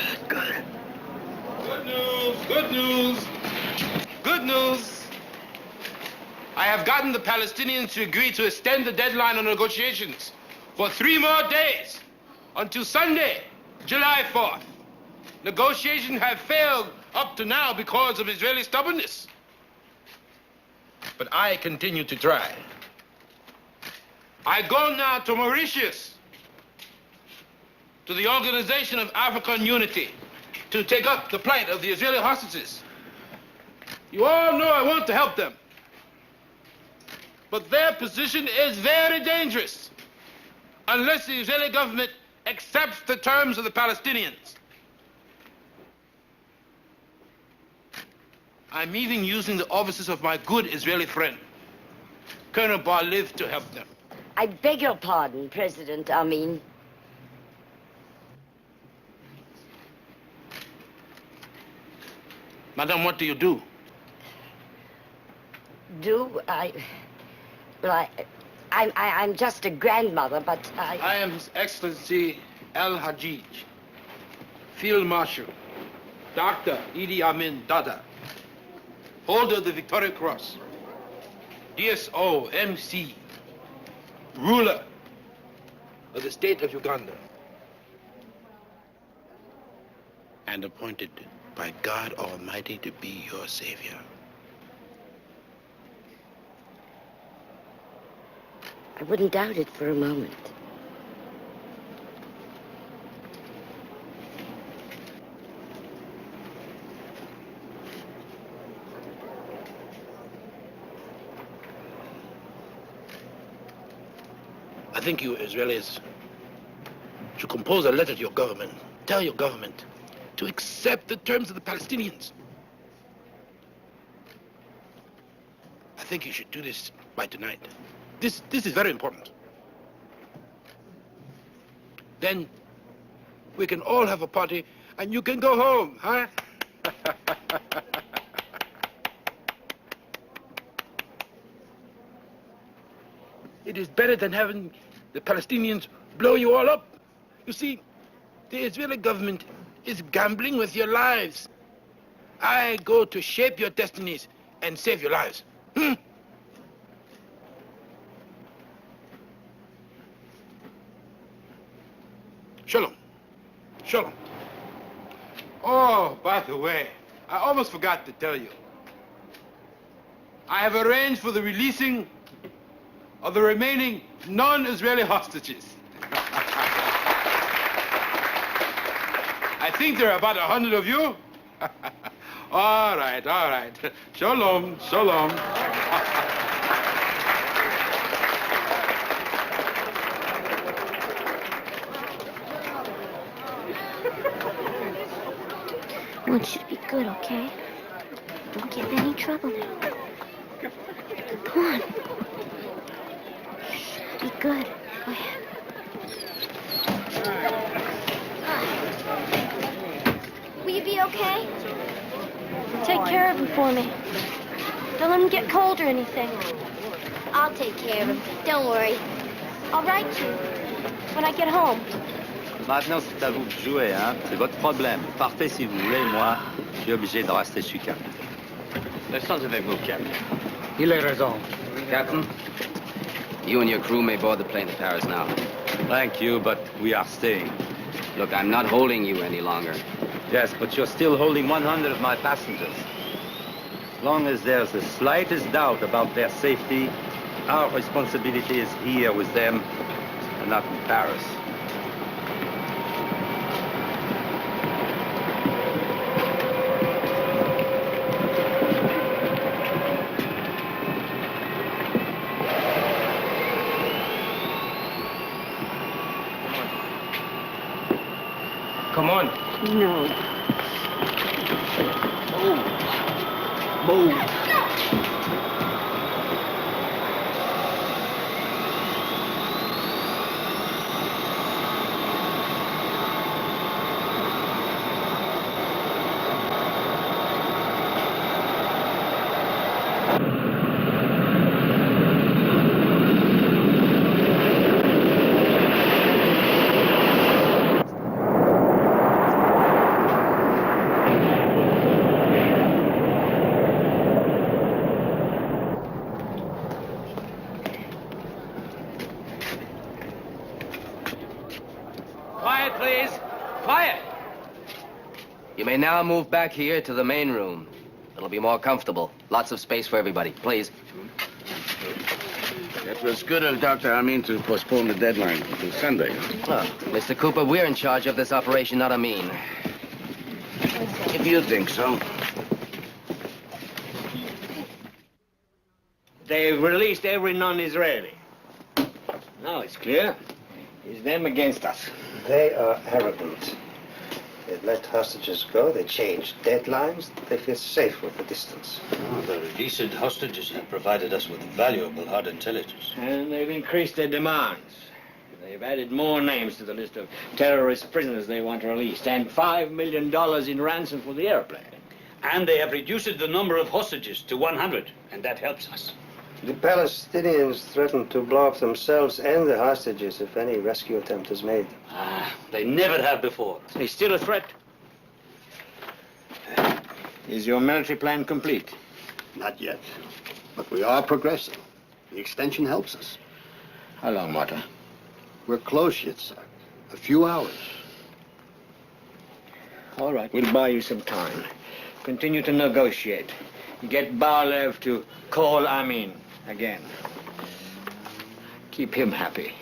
news, good news. Good news. I have gotten the Palestinians to agree to extend the deadline on negotiations for 3 more days until Sunday, July 4th. Negotiations have failed up to now because of Israeli stubbornness. But I continue to try. I go now to Mauritius, to the Organization of African Unity, to take up the plight of the Israeli hostages. You all know I want to help them. But their position is very dangerous unless the Israeli government accepts the terms of the Palestinians. I'm even using the offices of my good Israeli friend, Colonel Bar-Liv, to help them. I beg your pardon, President Amin. Madam, what do you do? I'm just a grandmother, but I am His Excellency El Hajij, Field Marshal, Dr. Idi Amin Dada, holder of the Victoria Cross, DSO, MC, ruler of the state of Uganda, and appointed by God Almighty to be your savior. I wouldn't doubt it for a moment. I think you Israelis should compose a letter to your government. Tell your government to accept the terms of the Palestinians. I think you should do this by tonight. This is very important. Then we can all have a party and you can go home, huh? It is better than having the Palestinians blow you all up. You see, The Israeli government is gambling with your lives. I go to shape your destinies and save your lives. Shalom. Shalom. Oh, by the way, I almost forgot to tell you. I have arranged for the releasing of the remaining non-Israeli hostages. I think there are about 100 of you. All right, all right. Shalom, shalom. I want you to be good, okay? Don't get in any trouble now. Come on. Be good. Go ahead. Will you be okay? Take care of him for me. Don't let him get cold or anything. I'll take care of him. Don't worry. I'll write you when I get home. Maintenant, c'est à vous de jouer, hein? C'est votre problème. Partez si vous voulez, moi, je suis obligé de rester sur Cap. Restons avec vous, Captain. Il a raison. Captain, you and your crew may board the plane to Paris now. Thank you, but we are staying. Look, I'm not holding you any longer. Yes, but you're still holding 100 of my passengers. As long as there's the slightest doubt about their safety, our responsibility is here with them and not in Paris. Come on. No. Move. Quiet, please. Quiet. You may now move back here to the main room. It'll be more comfortable. Lots of space for everybody, please. It was good of Dr. Amin to postpone the deadline to Sunday. Look, Mr. Cooper, we're in charge of this operation, not Amin. If you think so. They've released every non-Israeli. Now it's clear. It's them against us. They are arrogant. They let hostages go, they change deadlines, they feel safe with the distance. Oh, the released hostages have provided us with valuable hard intelligence. And they've increased their demands. They've added more names to the list of terrorist prisoners they want released, and $5 million in ransom for the airplane. And they have reduced the number of hostages to 100, and that helps us. The Palestinians threaten to blow up themselves and the hostages if any rescue attempt is made. They never have before. They're still a threat. Is your military plan complete? Not yet. But we are progressing. The extension helps us. How long, Marta? We're close yet, sir. A few hours. All right, we'll buy you some time. Continue to negotiate. Get Barlev to call Amin again. Keep him happy.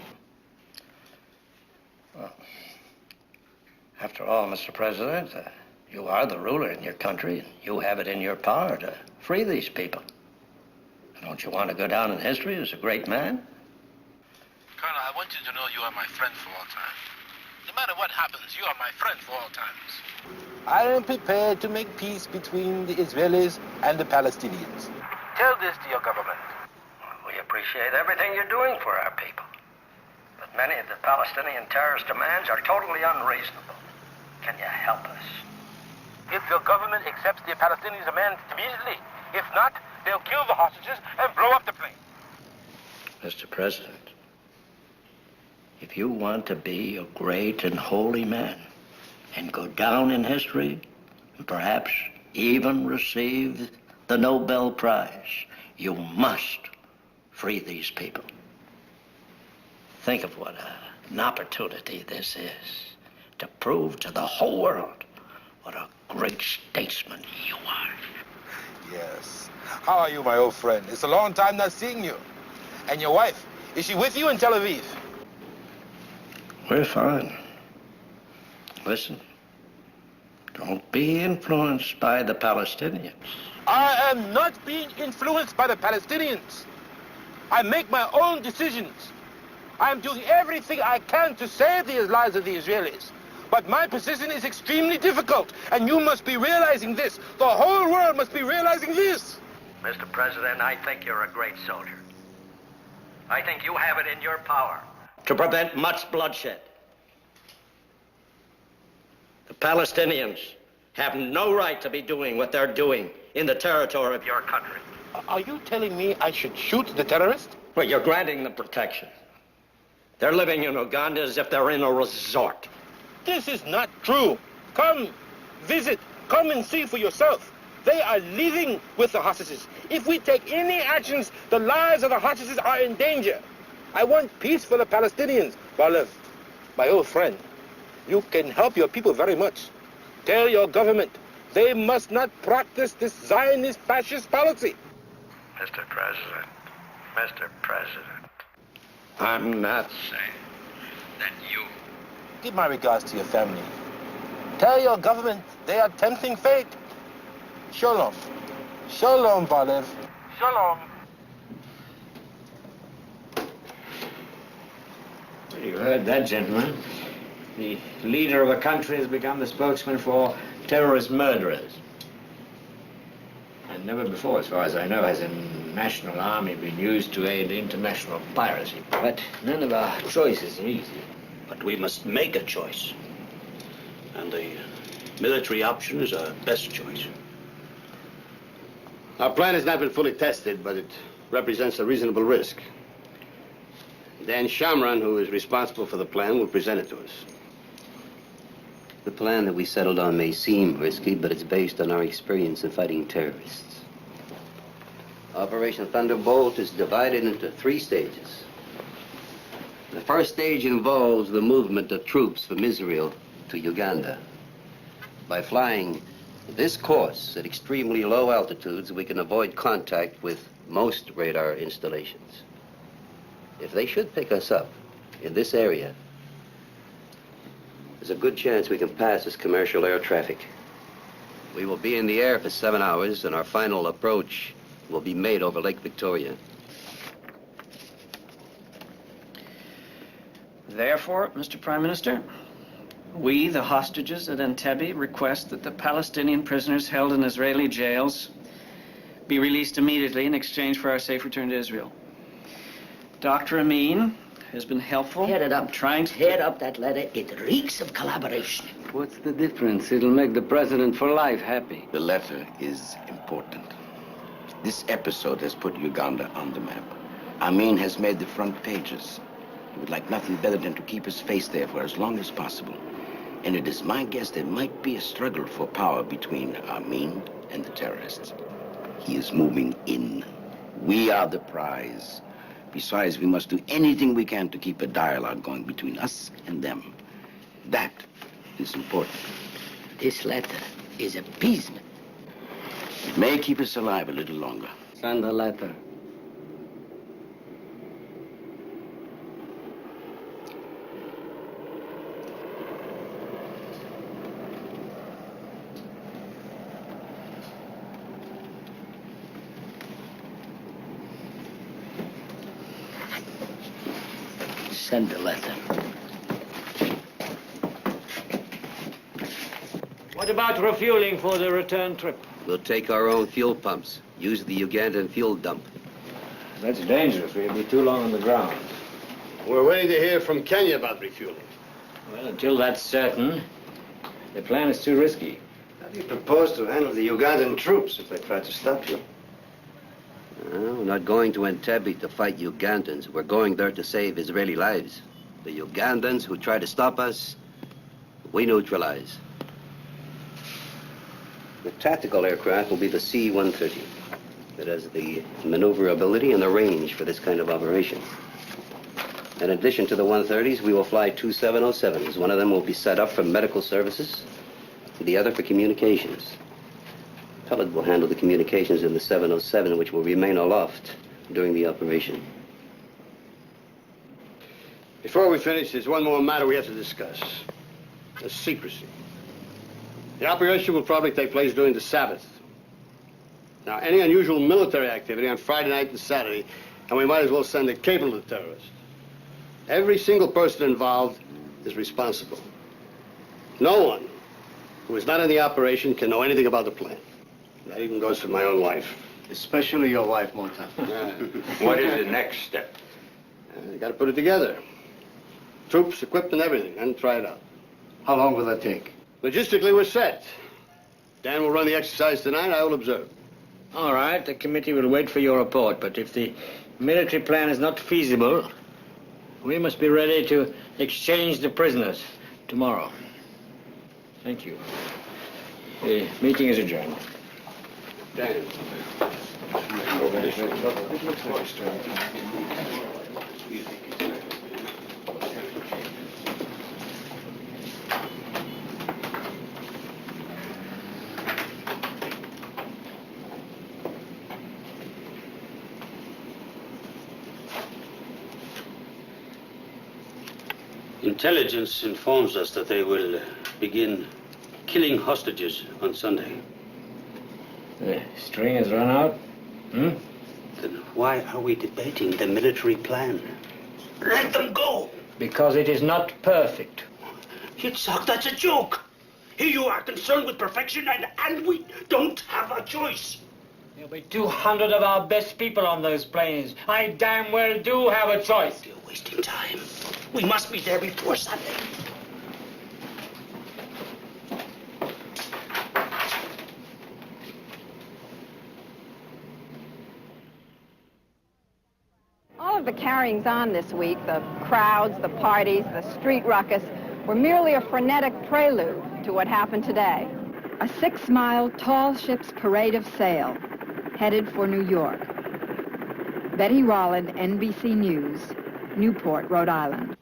Well, after all, Mr. President, you are the ruler in your country, and you have it in your power to free these people. Don't you want to go down in history as a great man? Colonel, I want you to know you are my friend for all time. No matter what happens, you are my friend for all times. I am prepared to make peace between the Israelis and the Palestinians. Tell this to your government. We appreciate everything you're doing for our people. But many of the Palestinian terrorist demands are totally unreasonable. Can you help us? If your government accepts the Palestinians' demands immediately, if not, they'll kill the hostages and blow up the plane. Mr. President, if you want to be a great and holy man, and go down in history, and perhaps even receive the Nobel Prize. You must free these people. Think of what an opportunity this is to prove to the whole world what a great statesman you are. Yes. How are you, my old friend? It's a long time not seeing you. And your wife, is she with you in Tel Aviv? We're fine. Listen, don't be influenced by the Palestinians. I am not being influenced by the Palestinians. I make my own decisions. I am doing everything I can to save the lives of the Israelis. But my position is extremely difficult, and you must be realizing this. The whole world must be realizing this. Mr. President, I think you're a great soldier. I think you have it in your power to prevent much bloodshed. The Palestinians have no right to be doing what they're doing in the territory of your country. Are you telling me I should shoot the terrorists? Well, you're granting them protection. They're living in Uganda as if they're in a resort. This is not true. Come, visit, come and see for yourself. They are living with the hostages. If we take any actions, the lives of the hostages are in danger. I want peace for the Palestinians. Valev, my old friend, you can help your people very much. Tell your government they must not practice this Zionist fascist policy. Mr. President, Mr. President, I'm not saying that you... Give my regards to your family. Tell your government they are tempting fate. Shalom. Shalom, Valev. Shalom. You heard that, gentlemen. The leader of a country has become the spokesman for terrorist murderers. And never before, as far as I know, has a national army been used to aid international piracy. But none of our choices are easy. But we must make a choice. And the military option is our best choice. Our plan has not been fully tested, but it represents a reasonable risk. Dan Shamran, who is responsible for the plan, will present it to us. The plan that we settled on may seem risky, but it's based on our experience in fighting terrorists. Operation Thunderbolt is divided into 3 stages. The first stage involves the movement of troops from Israel to Uganda. By flying this course at extremely low altitudes, we can avoid contact with most radar installations. If they should pick us up in this area, there's a good chance we can pass as commercial air traffic. We will be in the air for 7 hours, and our final approach will be made over Lake Victoria. Therefore, Mr. Prime Minister, we, the hostages at Entebbe, request that the Palestinian prisoners held in Israeli jails be released immediately in exchange for our safe return to Israel. Dr. Amin has been helpful. Tear it up. Trying to... Tear up that letter. It reeks of collaboration. What's the difference? It'll make the president for life happy. The letter is important. This episode has put Uganda on the map. Amin has made the front pages. He would like nothing better than to keep his face there for as long as possible. And it is my guess there might be a struggle for power between Amin and the terrorists. He is moving in. We are the prize. Besides, we must do anything we can to keep a dialogue going between us and them. That is important. This letter is appeasement. It may keep us alive a little longer. Send the letter. Send the letter. What about refueling for the return trip? We'll take our own fuel pumps. Use the Ugandan fuel dump. That's dangerous. We'll be too long on the ground. We're waiting to hear from Kenya about refueling. Well, until that's certain, the plan is too risky. How do you propose to handle the Ugandan troops if they try to stop you? We're not going to Entebbe to fight Ugandans. We're going there to save Israeli lives. The Ugandans who try to stop us we neutralize. The tactical aircraft will be the C-130. It has the maneuverability and the range for this kind of operation. In addition to the 130s, we will fly two 707s. One of them will be set up for medical services, the other for communications. Pellet will handle the communications in the 707, which will remain aloft during the operation. Before we finish, there's one more matter we have to discuss. The secrecy. The operation will probably take place during the Sabbath. Now, any unusual military activity on Friday night and Saturday, and we might as well send a cable to the terrorists. Every single person involved is responsible. No one who is not in the operation can know anything about the plan. That even goes for my own wife. Especially your wife, Monta. What is the next step? You got to put it together. Troops, equipment, everything, and try it out. How long will that take? Logistically, we're set. Dan will run the exercise tonight. I will observe. All right, the committee will wait for your report, but if the military plan is not feasible, we must be ready to exchange the prisoners tomorrow. Thank you. The meeting is adjourned. Dan. Intelligence informs us that they will begin killing hostages on Sunday. The string has run out? Then why are we debating the military plan? Let them go! Because it is not perfect. Yitzhak, that's a joke. Here you are concerned with perfection, and we don't have a choice. There'll be 200 of our best people on those planes. I damn well do have a choice. You're wasting time. We must be there before Sunday. All of the carryings on this week, the crowds, the parties, the street ruckus, were merely a frenetic prelude to what happened today. A 6-mile tall ship's parade of sail, headed for New York. Betty Rolland, NBC News, Newport, Rhode Island.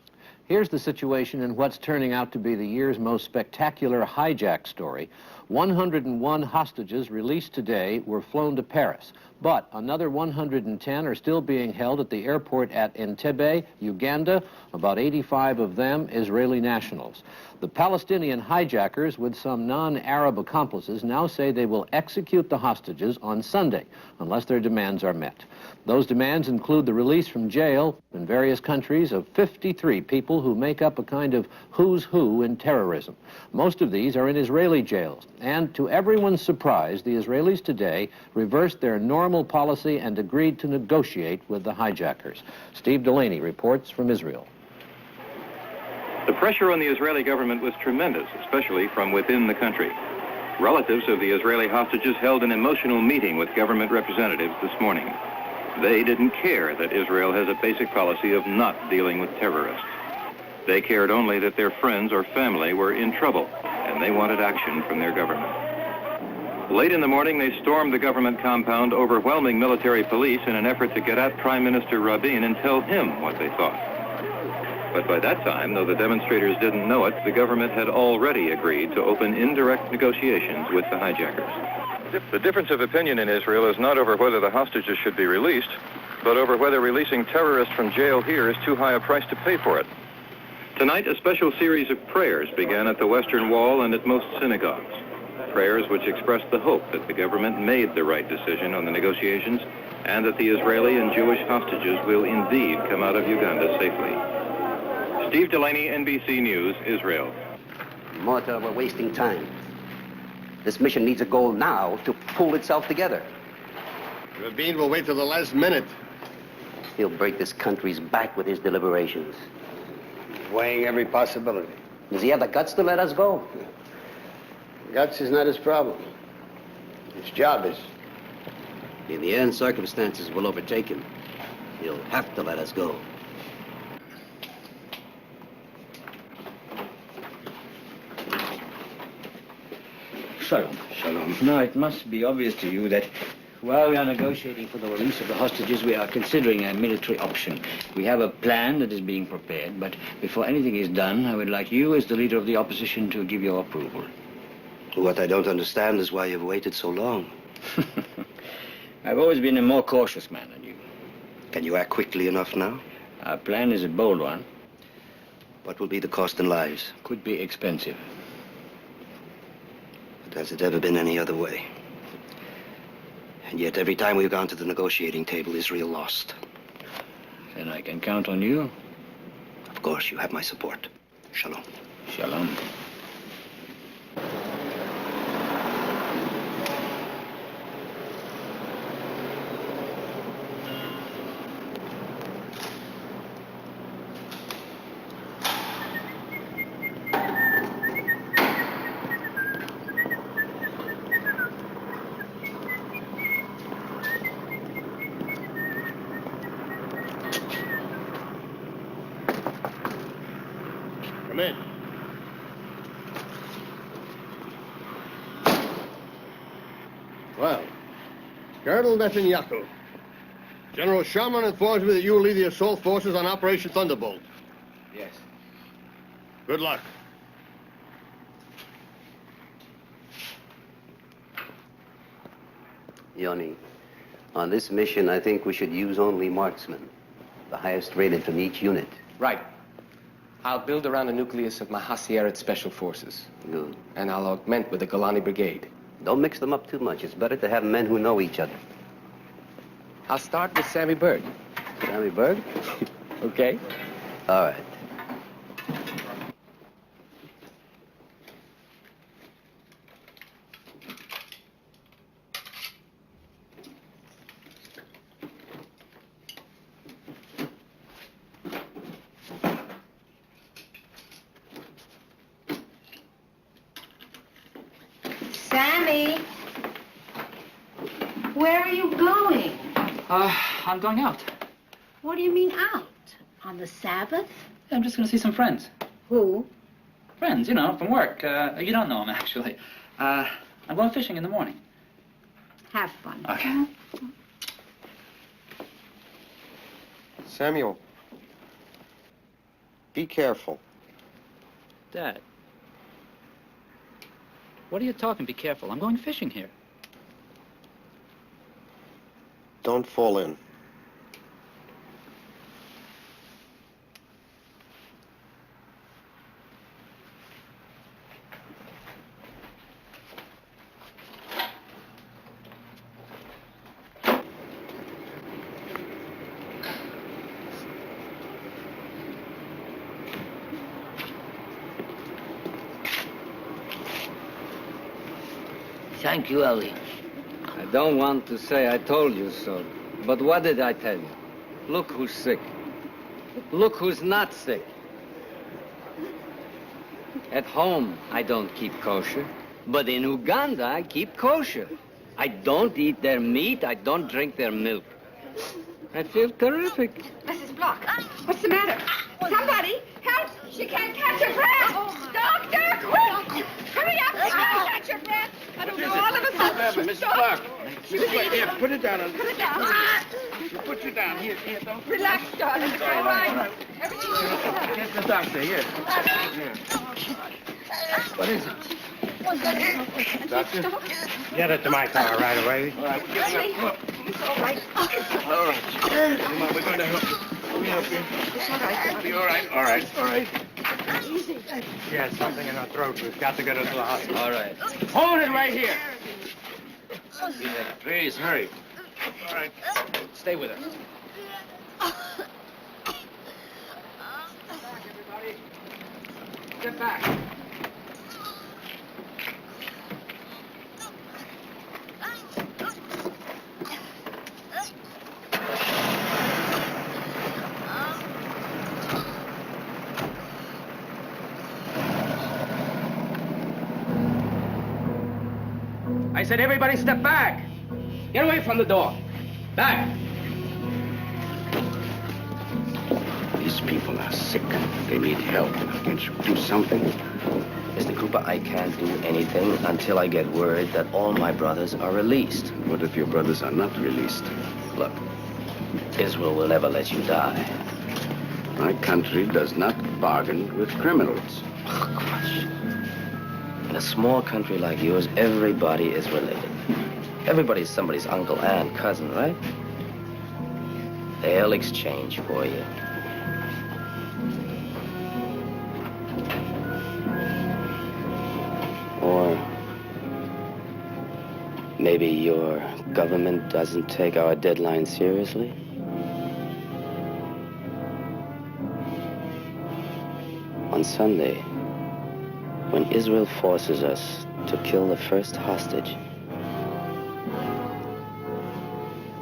Here's the situation in what's turning out to be the year's most spectacular hijack story. 101 hostages released today were flown to Paris, but another 110 are still being held at the airport at Entebbe, Uganda, about 85 of them Israeli nationals. The Palestinian hijackers, with some non-Arab accomplices, now say they will execute the hostages on Sunday, unless their demands are met. Those demands include the release from jail in various countries of 53 people who make up a kind of who's who in terrorism. Most of these are in Israeli jails, and to everyone's surprise, the Israelis today reversed their normal policy and agreed to negotiate with the hijackers. Steve Delaney reports from Israel. The pressure on the Israeli government was tremendous, especially from within the country. Relatives of the Israeli hostages held an emotional meeting with government representatives this morning. They didn't care that Israel has a basic policy of not dealing with terrorists. They cared only that their friends or family were in trouble, and they wanted action from their government. Late in the morning, they stormed the government compound, overwhelming military police in an effort to get at Prime Minister Rabin and tell him what they thought. But by that time, though the demonstrators didn't know it, the government had already agreed to open indirect negotiations with the hijackers. The difference of opinion in Israel is not over whether the hostages should be released, but over whether releasing terrorists from jail here is too high a price to pay for it. Tonight, a special series of prayers began at the Western Wall and at most synagogues. Prayers which expressed the hope that the government made the right decision on the negotiations and that the Israeli and Jewish hostages will indeed come out of Uganda safely. Steve Delaney, NBC News, Israel. Martha, we're wasting time. This mission needs a goal now to pull itself together. Rabin will wait till the last minute. He'll break this country's back with his deliberations. He's weighing every possibility. Does he have the guts to let us go? Guts is not his problem. His job is. In the end, circumstances will overtake him. He'll have to let us go. Shalom. Shalom. Now, it must be obvious to you that while we are negotiating for the release of the hostages, we are considering a military option. We have a plan that is being prepared, but before anything is done, I would like you, as the leader of the opposition, to give your approval. What I don't understand is why you've waited so long. I've always been a more cautious man than you. Can you act quickly enough now? Our plan is a bold one. What will be the cost in lives? Could be expensive. But has it ever been any other way? And yet every time we've gone to the negotiating table, Israel lost. Then I can count on you. Of course, you have my support. Shalom. Shalom. Come in. Well, Colonel Netanyahu, General Sherman informs me that you will lead the assault forces on Operation Thunderbolt. Yes. Good luck. Yoni, on this mission, I think we should use only marksmen, the highest rated from each unit. Right. I'll build around the nucleus of my Hasieret Special Forces. Good. And I'll augment with the Golani Brigade. Don't mix them up too much. It's better to have men who know each other. I'll start with Sammy Bird. Sammy Bird? Okay. All right. Sammy, where are you going? I'm going out. What do you mean out? On the Sabbath? I'm just going to see some friends. Who? Friends, you know, from work. You don't know them, actually. I'm going fishing in the morning. Have fun. Okay. Samuel, be careful. Dad. What are you talking? Be careful. I'm going fishing here. Don't fall in. Thank you, Ellie. I don't want to say I told you so, but what did I tell you? Look who's sick. Look who's not sick. At home, I don't keep kosher, but in Uganda, I keep kosher. I don't eat their meat, I don't drink their milk. I feel terrific. Mrs. Block, what's the matter? Somebody, help! She can't catch her breath! Doctor, quick! Hurry up! She can't catch her breath! I don't know, all of a sudden... Mrs. Clark. Mrs. Clark, here, put it down. Put it down. Put you down. Here, don't. Relax, darling. It's all right. Everything will be fine. Get the doctor, here. What is it? Doctor? Get it to my car right away. All right, we'll get it up. It's all right. All right. Come on, we're going to help you. We'll help you. It's all right. It'll be all right. All right. All right. Easy. She has something in her throat. We've got to get her to the hospital. All right. Hold it right here. Yeah, please, hurry. All right. Stay with her. Get back. I said everybody step back. Get away from the door. Back. These people are sick. They need help. Can't you do something? Mr. Cooper, I can't do anything until I get word that all my brothers are released. What if your brothers are not released? Look, Israel will never let you die. My country does not bargain with criminals. Oh, gosh. In a small country like yours, everybody is related. Everybody's somebody's uncle, aunt, cousin, right? They'll exchange for you. Or maybe your government doesn't take our deadline seriously? On Sunday, when Israel forces us to kill the first hostage,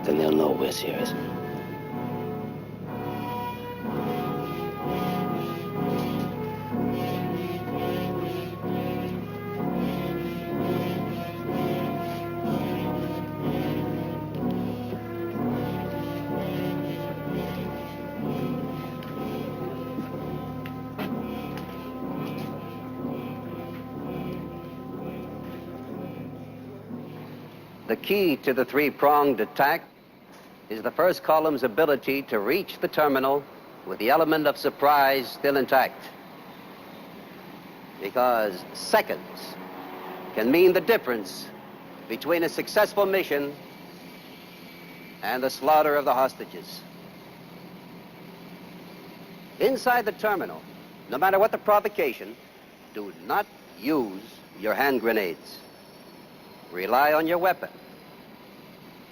then they'll know we're serious. The key to the three-pronged attack is the first column's ability to reach the terminal with the element of surprise still intact. Because seconds can mean the difference between a successful mission and the slaughter of the hostages. Inside the terminal, no matter what the provocation, do not use your hand grenades. Rely on your weapon.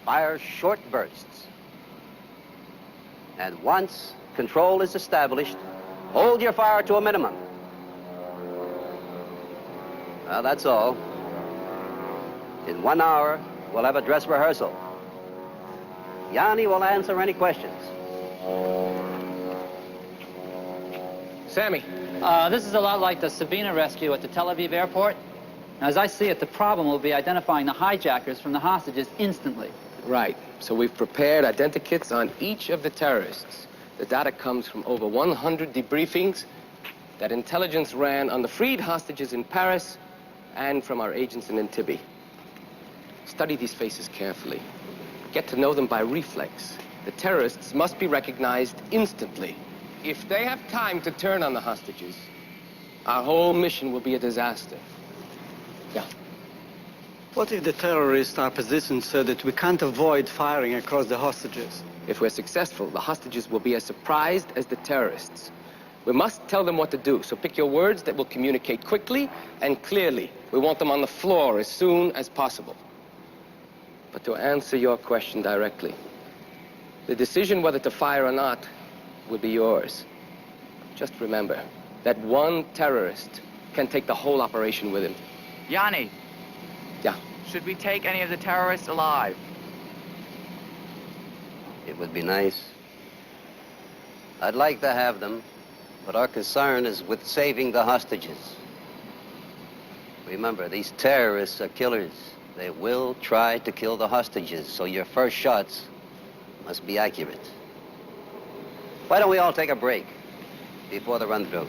Fire short bursts. And once control is established, hold your fire to a minimum. Well, that's all. In 1 hour, we'll have a dress rehearsal. Yanni will answer any questions. Sammy. This is a lot like the Sabina rescue at the Tel Aviv airport. Now, as I see it, the problem will be identifying the hijackers from the hostages instantly. Right. So we've prepared identikits on each of the terrorists. The data comes from over 100 debriefings that intelligence ran on the freed hostages in Paris and from our agents in Entebbe. Study these faces carefully. Get to know them by reflex. The terrorists must be recognized instantly. If they have time to turn on the hostages, our whole mission will be a disaster. Yeah. What if the terrorists are positioned so that we can't avoid firing across the hostages? If we're successful, the hostages will be as surprised as the terrorists. We must tell them what to do, so pick your words that will communicate quickly and clearly. We want them on the floor as soon as possible. But to answer your question directly, the decision whether to fire or not will be yours. Just remember that one terrorist can take the whole operation with him. Yanni. Yeah? Should we take any of the terrorists alive? It would be nice. I'd like to have them, but our concern is with saving the hostages. Remember, these terrorists are killers. They will try to kill the hostages, so your first shots must be accurate. Why don't we all take a break before the run-through?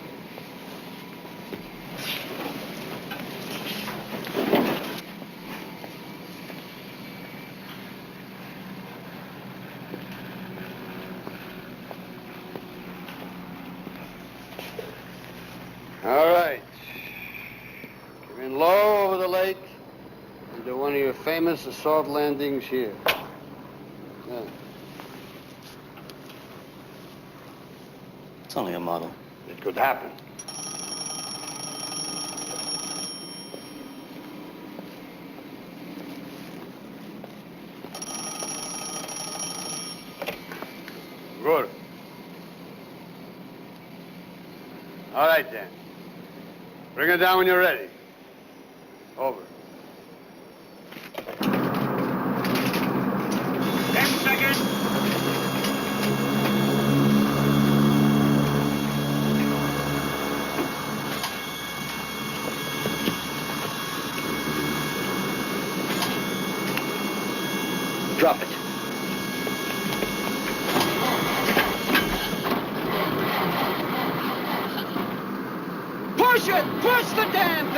All right. Come in low over the lake and do one of your famous assault landings here. Yeah. It's only a model. It could happen. Good. All right, then. Bring it down when you're ready. Over. 10 seconds. Drop it. Push it! Push the damn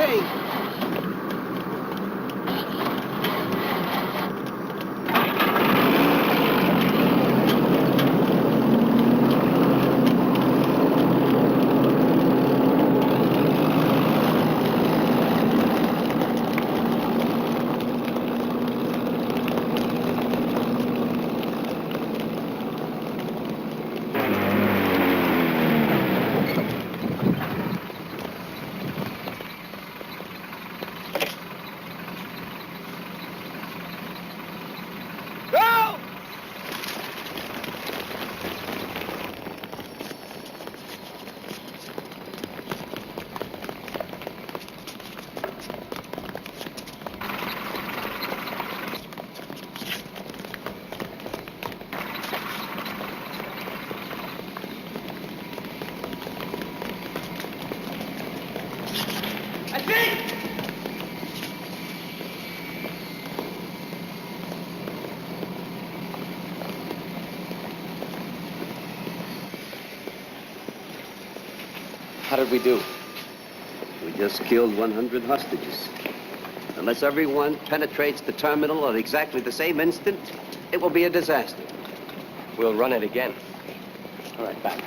did we do? We just killed 100 hostages. Unless everyone penetrates the terminal at exactly the same instant, it will be a disaster. We'll run it again. All right, back.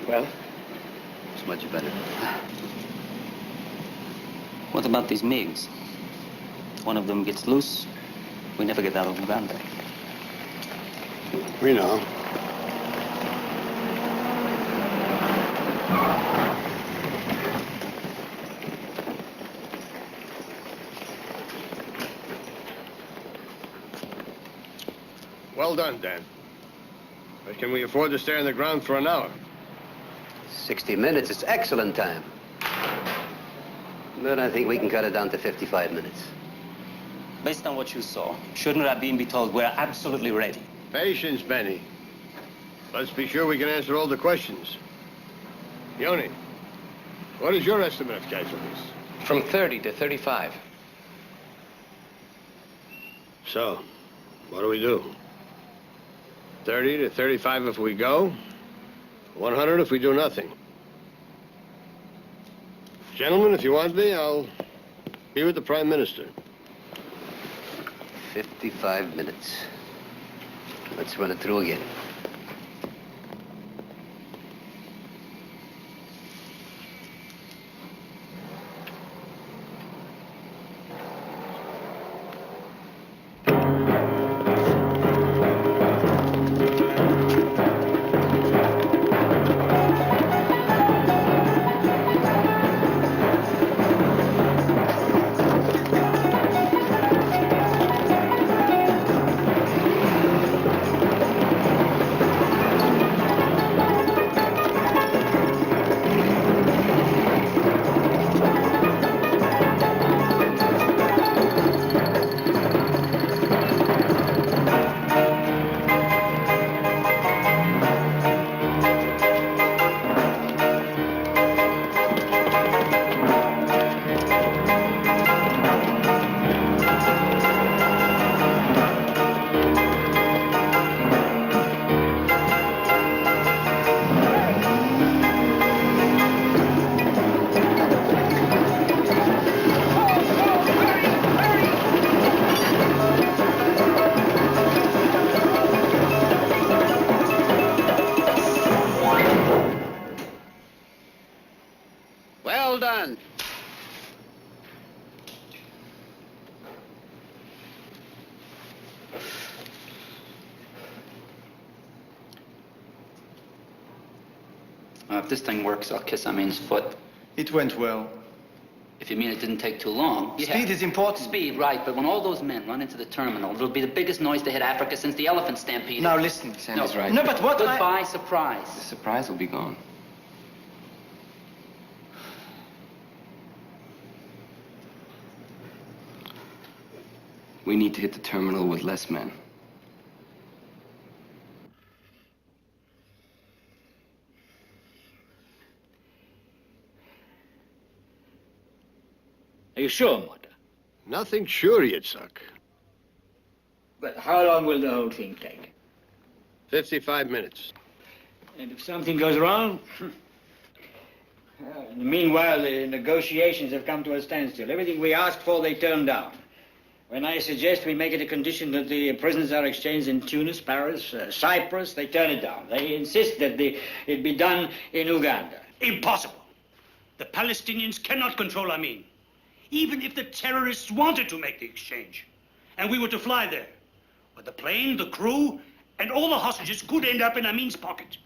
Well? It's much better. What about these MiGs? One of them gets loose, we never get out of Uganda. We know. Well done, Dan. But can we afford to stay on the ground for an hour? 60 minutes is excellent time. But I think we can cut it down to 55 minutes. Based on what you saw, shouldn't Rabin be told we're absolutely ready? Patience, Benny. Let's be sure we can answer all the questions. Yoni, what is your estimate of casualties? From 30 to 35. So, what do we do? 30 to 35 if we go, 100 if we do nothing. Gentlemen, if you want me, I'll be with the Prime Minister. 55 minutes. Let's run it through again. Well done. If this thing works, I'll kiss Amin's foot. It went well. If you mean it didn't take too long. Speed is important. Speed, right. But when all those men run into the terminal, it'll be the biggest noise to hit Africa since the elephant stampede. Now listen. Sandy's right. No, but what Goodbye, surprise. The surprise will be gone. We need to hit the terminal with less men. Are you sure, Mota? Nothing sure, Yitzhak. But how long will the whole thing take? 55 minutes. And if something goes wrong? Meanwhile, the negotiations have come to a standstill. Everything we asked for, they turned down. When I suggest we make it a condition that the prisoners are exchanged in Tunis, Paris, Cyprus, they turn it down. They insist that it be done in Uganda. Impossible. The Palestinians cannot control Amin. Even if the terrorists wanted to make the exchange, and we were to fly there. But the plane, the crew, and all the hostages could end up in Amin's pocket.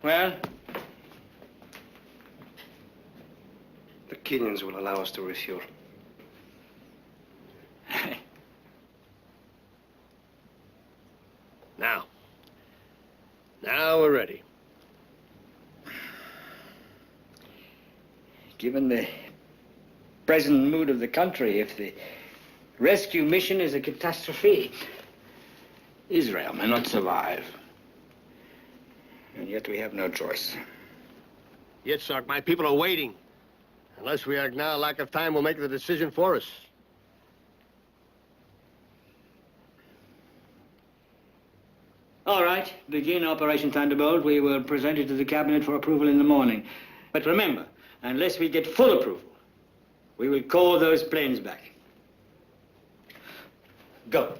Well? The Kenyans will allow us to refuel. Now, given the present mood of the country, if the rescue mission is a catastrophe, Israel may not survive. And yet we have no choice. Yitzhak, my people are waiting. Unless we act now, lack of time will make the decision for us. All right, begin Operation Thunderbolt. We will present it to the cabinet for approval in the morning. But remember, unless we get full approval, we will call those planes back. Go.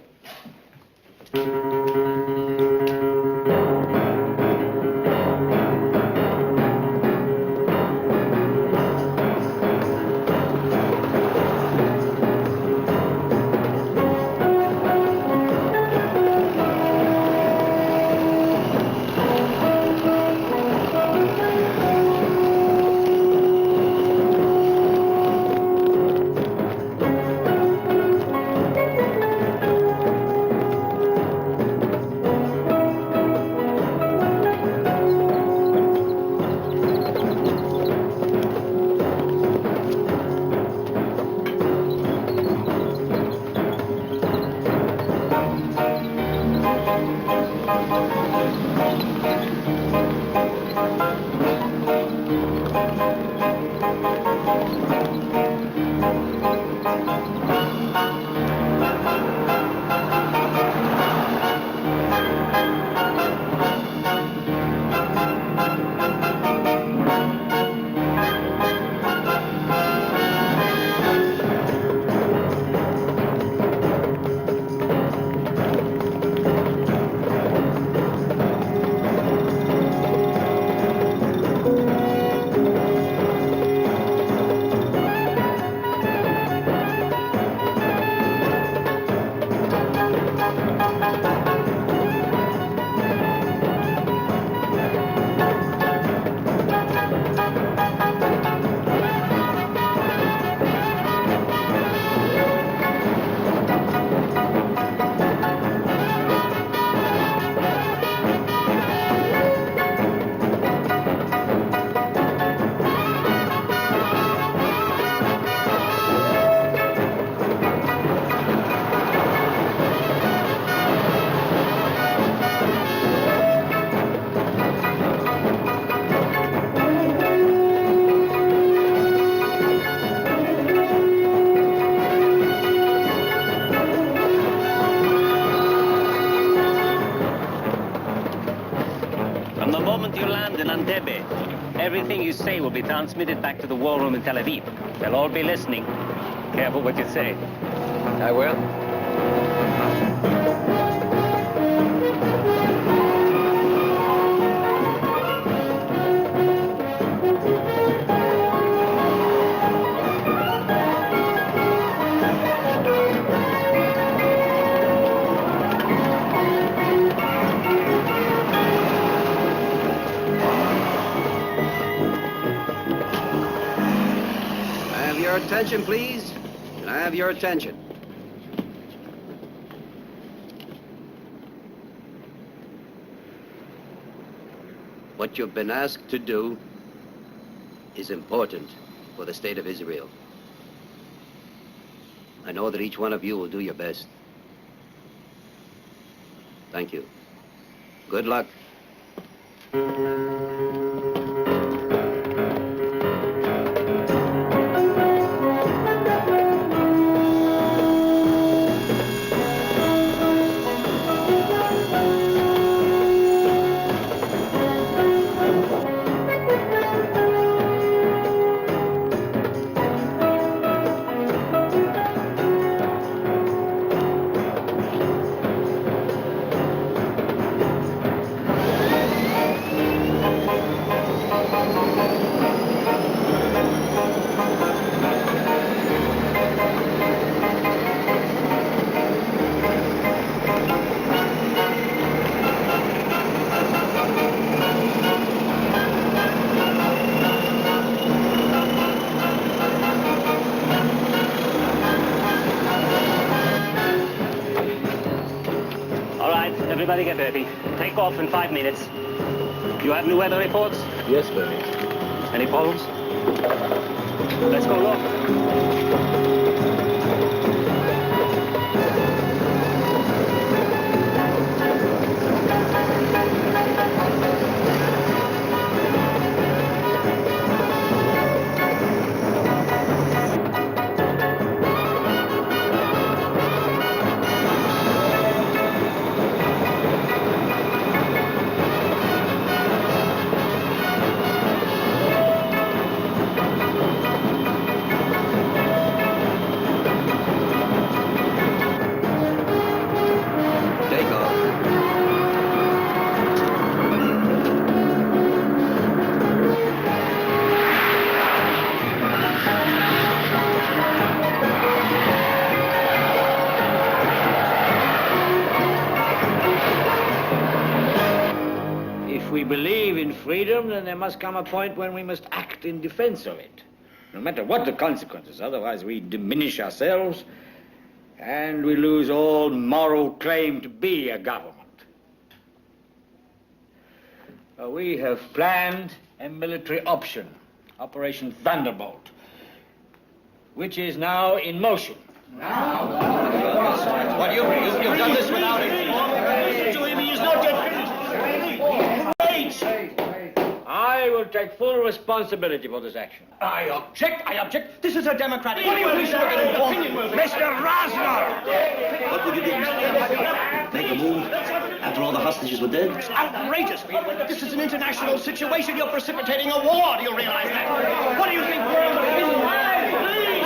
From the moment you land in Entebbe, everything you say will be transmitted back to the war room in Tel Aviv. They'll all be listening. Careful what you say. I will. Your attention, please. Can I have your attention? What you've been asked to do is important for the state of Israel. I know that each one of you will do your best. Thank you. Good luck. Everybody get ready. Take off in 5 minutes. You have new weather reports? Yes, Barry. Any problems? Let's go look. If we believe in freedom, then there must come a point when we must act in defense of it, no matter what the consequences. Otherwise, we diminish ourselves and we lose all moral claim to be a government. We have planned a military option, Operation Thunderbolt, which is now in motion. What, you've done this without it? Listen to him, he is not yet finished. Wait! I will take full responsibility for this action. I object. This is a democratic... What do you think should have been informed? Mr. Rosner! What would you do, Mr. Make a move after all the hostages were dead? It's outrageous, Field. This is an international situation. You're precipitating a war. Do you realize that? What do you think world opinion... Please!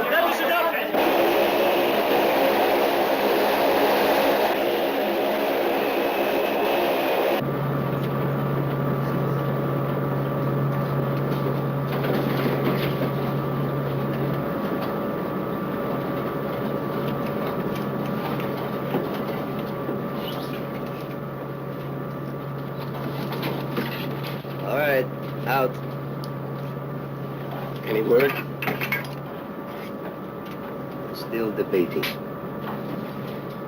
That's enough! All right, out. Any word? Still debating.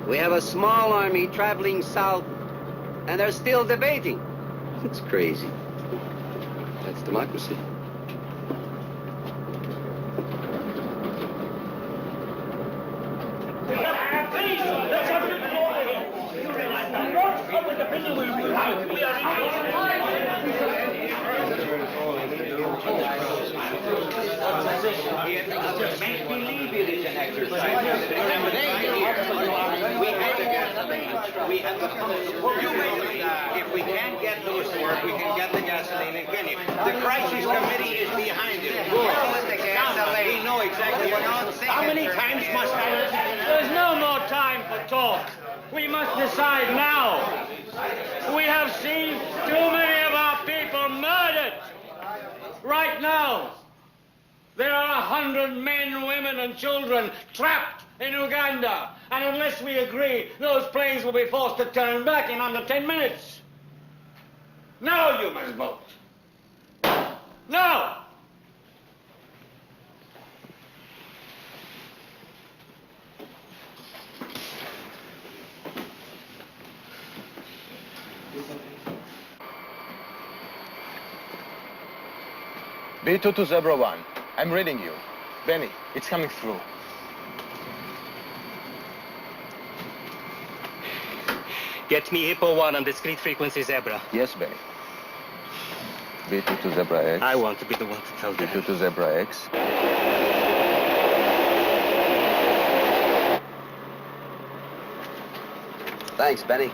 We have a small army traveling south, and they're still debating. It's crazy. That's democracy. Make believe it is an exercise. Remember, we have the if we can't get those to work, we can get the gasoline and finish. The crisis committee is behind it. We know exactly what. How many times must I? There's no more time for talk. We must decide now. We have seen too many of our people murdered. Right now, there are 100 men, women, and children trapped in Uganda. And unless we agree, those planes will be forced to turn back in under 10 minutes. Now you must vote. Now! B2 to Zebra 1. I'm reading you. Benny, it's coming through. Get me Hippo 1 on discrete frequency Zebra. Yes, Benny. B2 to Zebra X. I want to be the one to tell them. B2 to Zebra X. Thanks, Benny.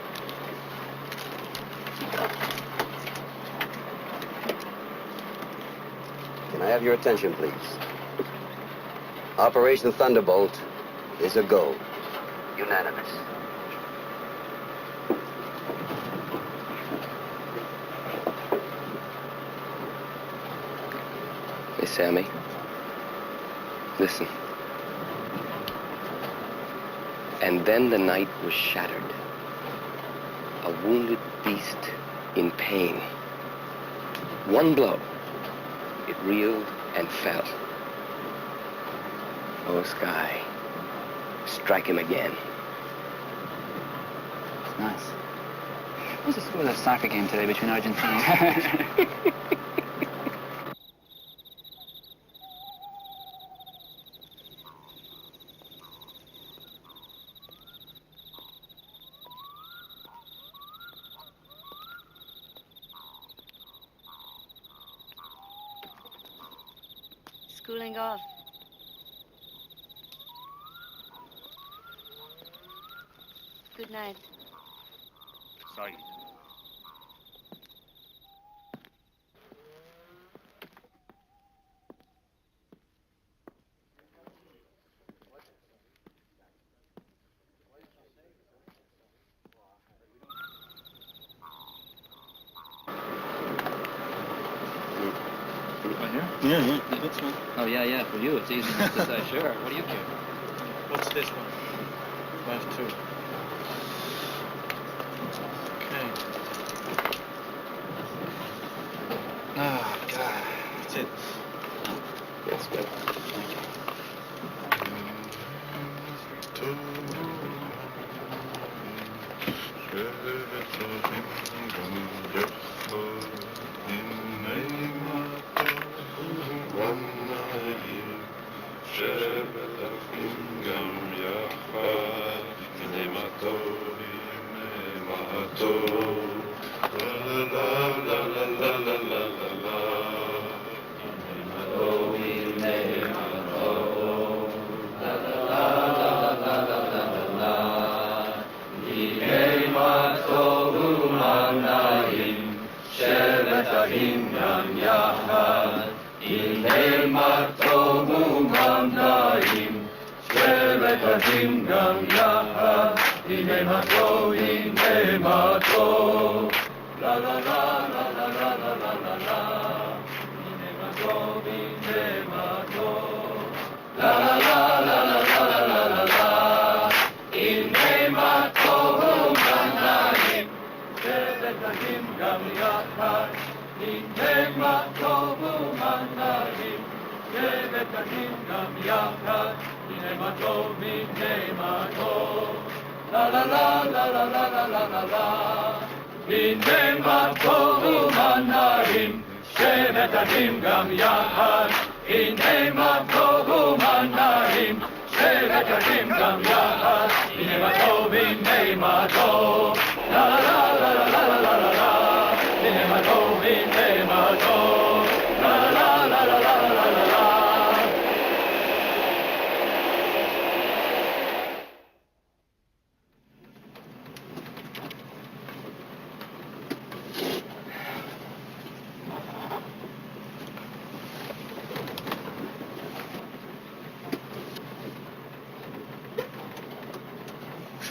Can I have your attention, please? Operation Thunderbolt is a go. Unanimous. Hey, Sammy. Listen. And then the night was shattered. A wounded beast in pain. One blow. It reeled and fell. Oh, Sky. Strike him again. It's nice. What was the score of that soccer game today between Argentina? cooling off. Good night. Sorry. Yeah, that's one. Oh, yeah, for you, it's easy enough to say, sure. What do you care? What's this one? Class 2. Okay. Oh, God. That's it. That's good.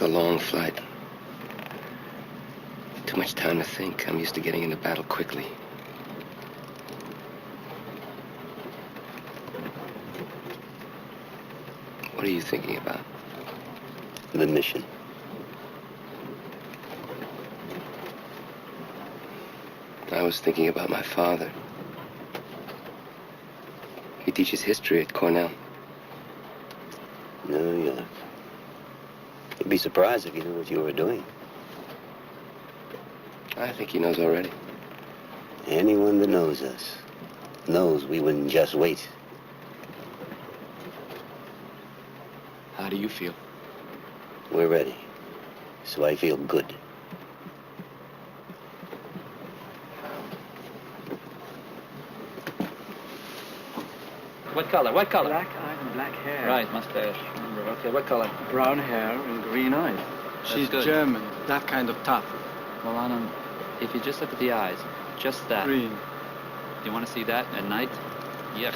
It's a long flight. Too much time to think. I'm used to getting into battle quickly. What are you thinking about? The mission. I was thinking about my father. He teaches history at Cornell. New York. You'd be surprised if you knew what you were doing. I think he knows already. Anyone that knows us knows we wouldn't just wait. How do you feel? We're ready. So I feel good. What color? What color? Black eye and black hair. Right, mustache. Remember. Okay, what color? Brown hair and green eyes. She's good. German. That kind of tough. Well, I don't... If you just look at the eyes, just that. Green. Do you want to see that at night? Yuck.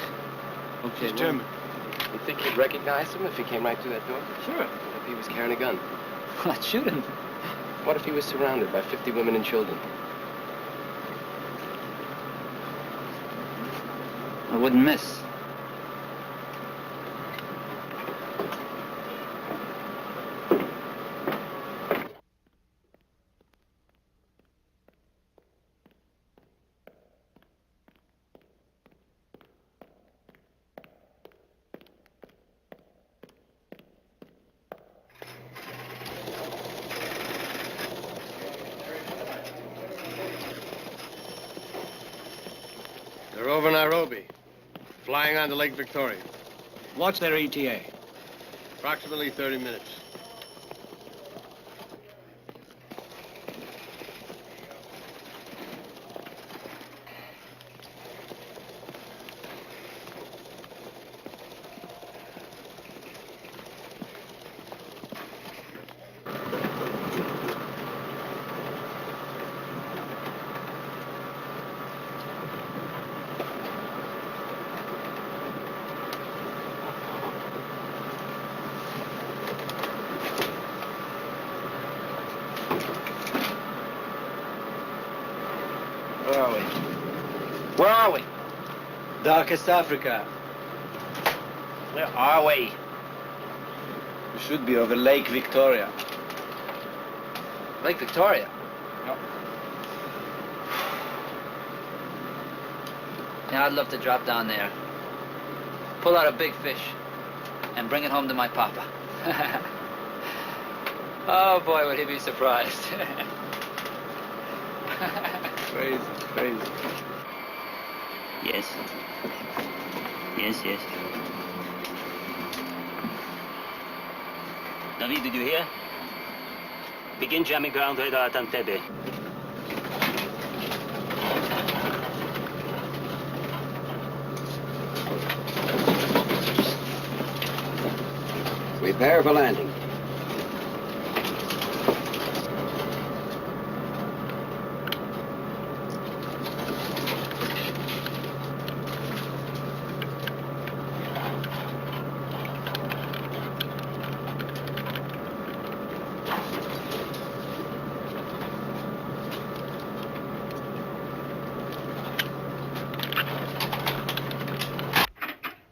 Okay, She's German. You think you'd recognize him if he came right through that door? Sure. If he was carrying a gun? Well, I'd shoot him. What if he was surrounded by 50 women and children? I wouldn't miss. They're over Nairobi, flying onto Lake Victoria. What's their ETA? Approximately 30 minutes. Where are we? Darkest Africa. Where are we? We should be over Lake Victoria. Lake Victoria? Yep. Yeah, I'd love to drop down there, pull out a big fish, and bring it home to my papa. Oh boy, would he be surprised. Crazy, crazy. Yes. Yes, yes. David, did you hear? Begin jamming ground radar at Entebbe. Prepare for landing.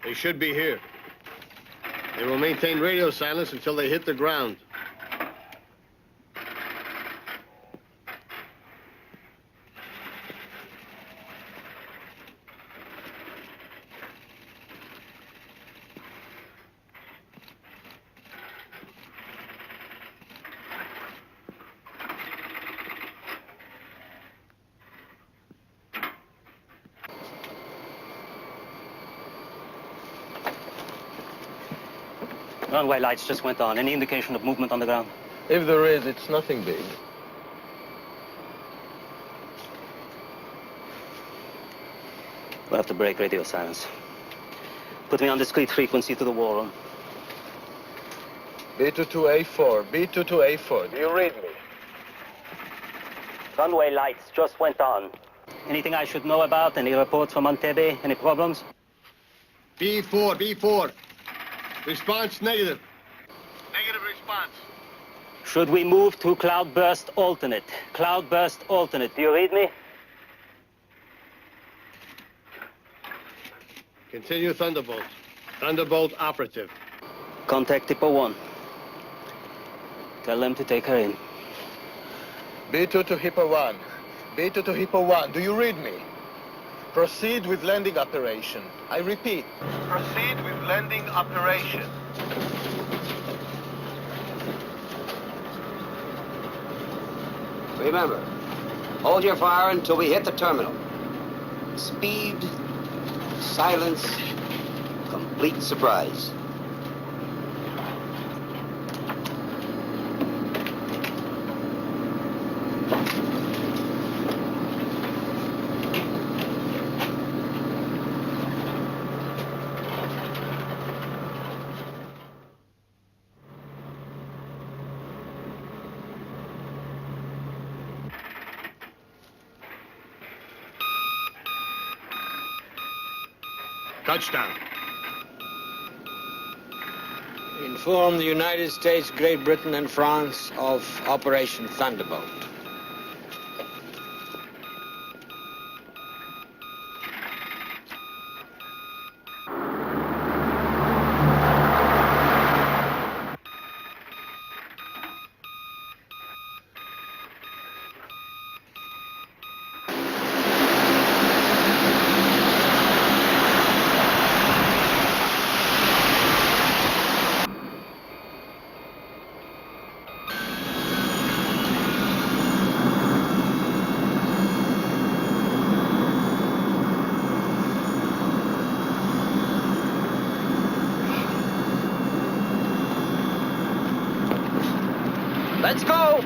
They should be here. They will maintain radio silence until they hit the ground. Runway lights just went on. Any indication of movement on the ground? If there is, it's nothing big. We'll have to break radio silence. Put me on discrete frequency to the war room. B22A4, B22A4. Do you read me? Runway lights just went on. Anything I should know about? Any reports from Entebbe? Any problems? B4, B4. Response negative. Negative response. Should we move to cloudburst alternate? Cloudburst alternate. Do you read me? Continue Thunderbolt. Thunderbolt operative. Contact Tipo 1. Tell them to take her in. B2 to Hippo 1. B2 to Hippo 1. Do you read me? Proceed with landing operation. I repeat. Proceed with landing operation. Remember, hold your fire until we hit the terminal. Speed, silence, complete surprise. Touchdown. Inform the United States, Great Britain, and France of Operation Thunderbolt. Let's go!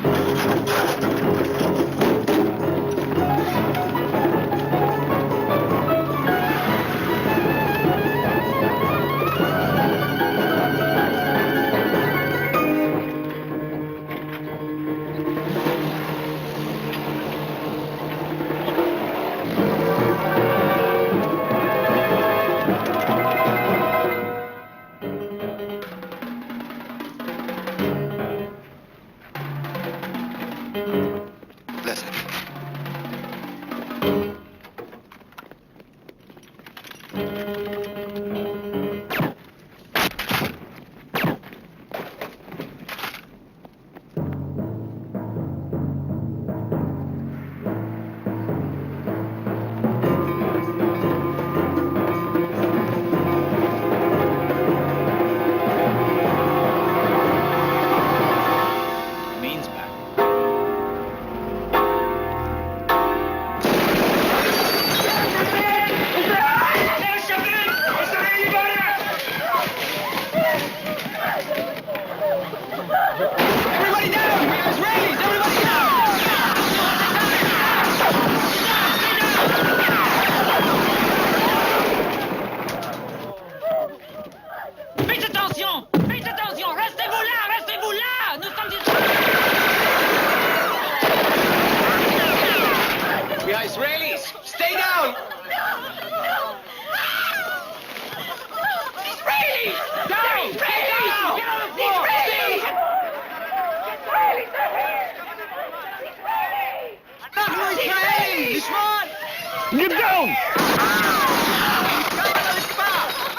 קום!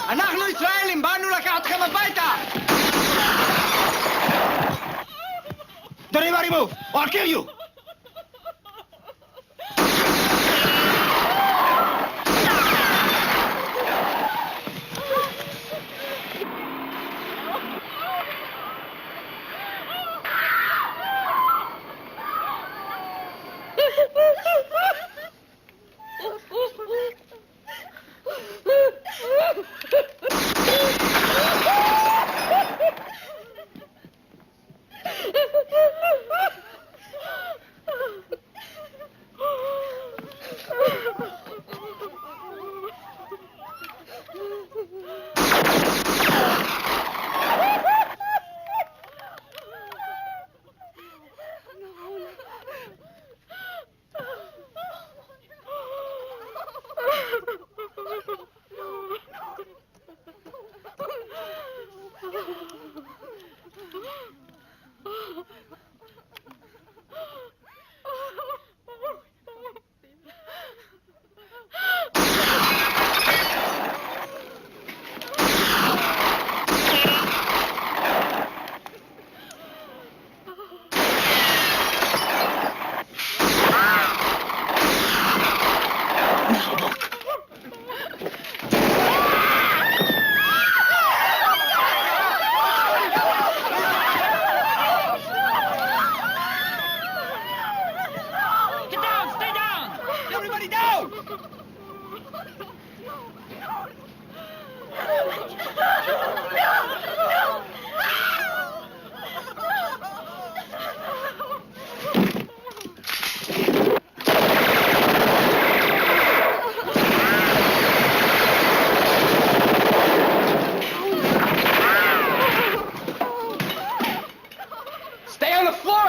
אנחנו ישראלים, באנו לקחת אתכם הביתה! Don't anybody move, or I'll kill you!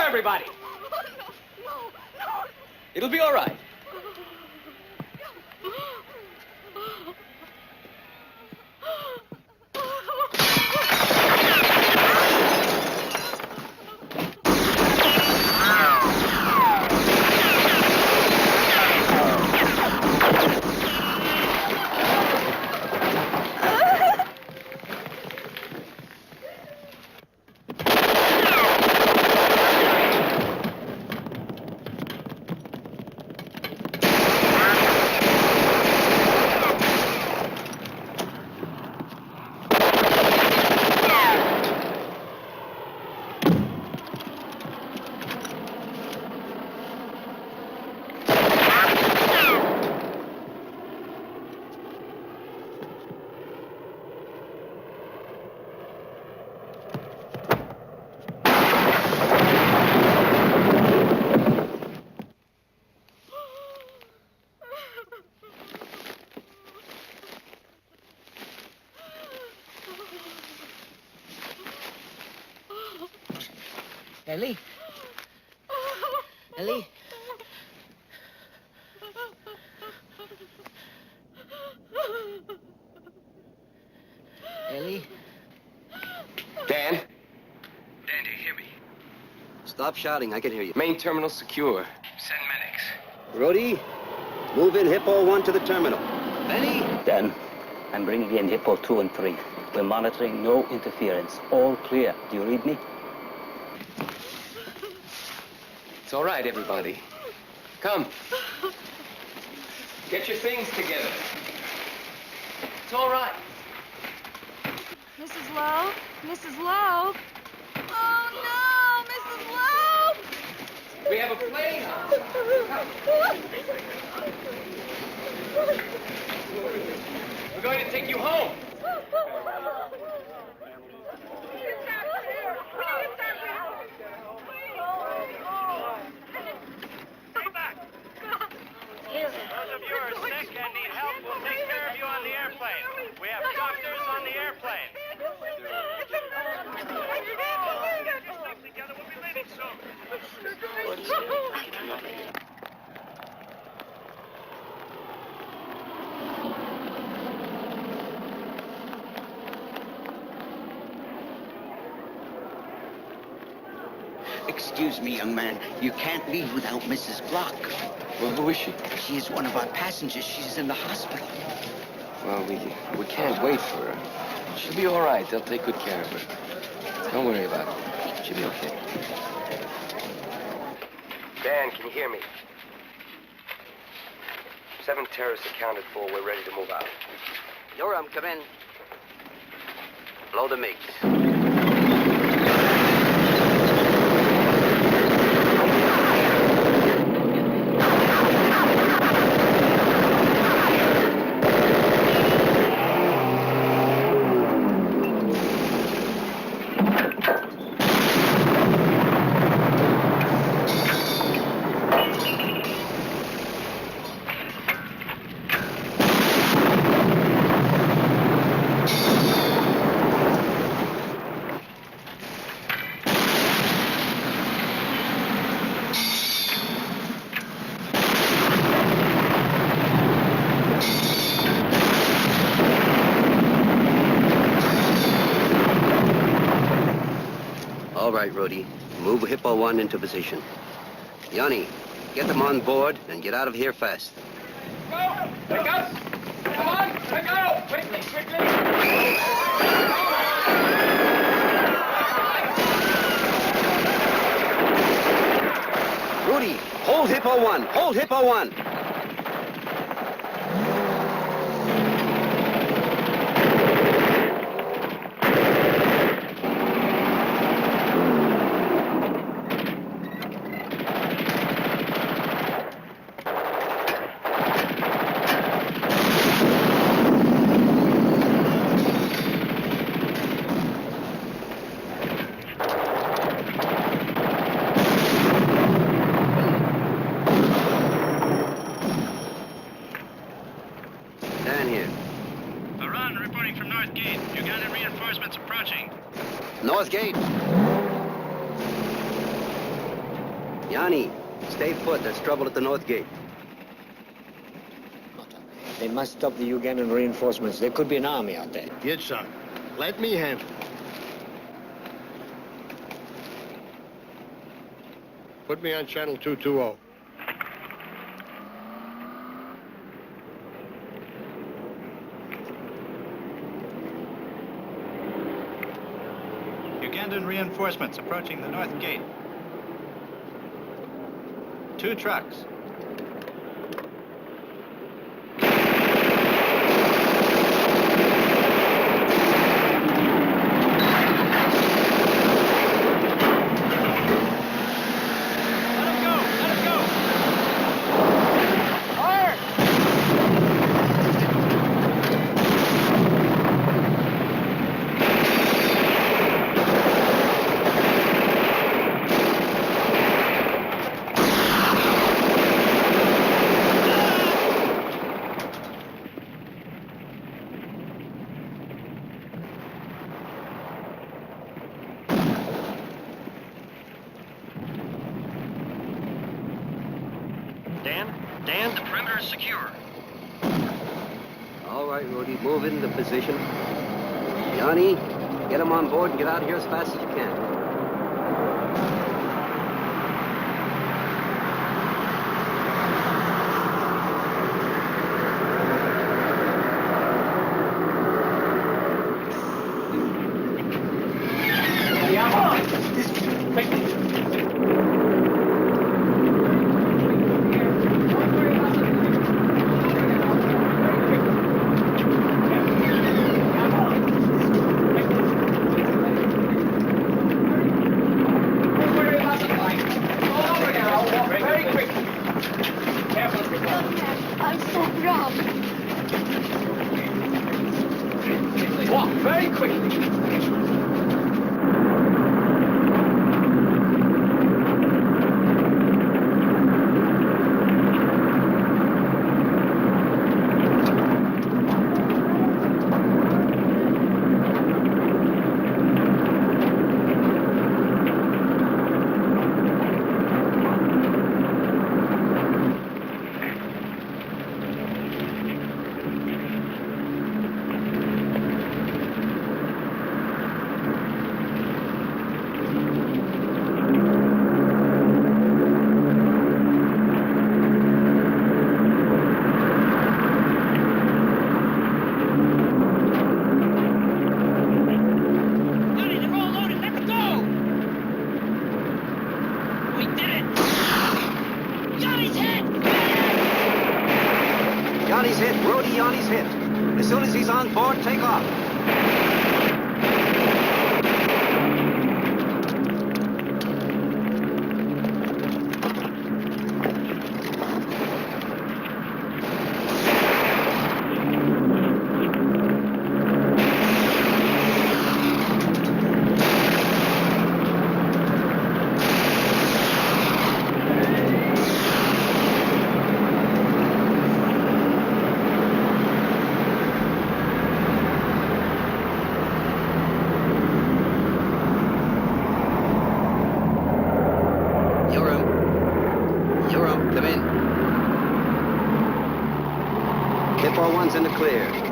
Everybody! It'll be all right. Ellie? Ellie? Ellie? Dan? Dan, do you hear me? Stop shouting. I can hear you. Main terminal secure. Send medics. Rhodey, move in Hippo 1 to the terminal. Benny? Dan, I'm bringing in Hippo 2 and 3. We're monitoring, no interference. All clear. Do you read me? It's all right, everybody. Come. Get your things together. It's all right. Mrs. Lowe? Mrs. Lowe? Oh, no! Mrs. Lowe! We have a plane on. We're going to take you home. Those of you who are sick and need help, we'll take care of you on the airplane. We have doctors on the airplane. Stick together, we'll be leaving soon. Excuse me, young man. You can't leave without Mrs. Block. Well, who is she? She is one of our passengers. She's in the hospital. Well, we can't wait for her. She'll be all right. They'll take good care of her. Don't worry about it. She'll be okay. Dan, can you hear me? 7 terrorists accounted for. We're ready to move out. Yoram, come in. Blow the MiGs. All right, Rudy. Move Hippo 1 into position. Yanni, get them on board and get out of here fast. Go! Pick up! Come on! Let go! Quickly, quickly! Rudy, hold Hippo 1! Hold Hippo 1! North Gate. Yanni, stay put. There's trouble at the North Gate. They must stop the Ugandan reinforcements. There could be an army out there. Yes, sir. Let me handle it. Put me on channel 220. Ugandan reinforcements approaching the North Gate. 2 trucks. Dan, the perimeter is secure. All right, Rudy, move into position. Yanni, get them on board and get out of here as fast as you can. I'm so proud. Walk very quickly. Yanni's hit. Brody, Yanni's hit. As soon as he's on board, take off. One's in the clear.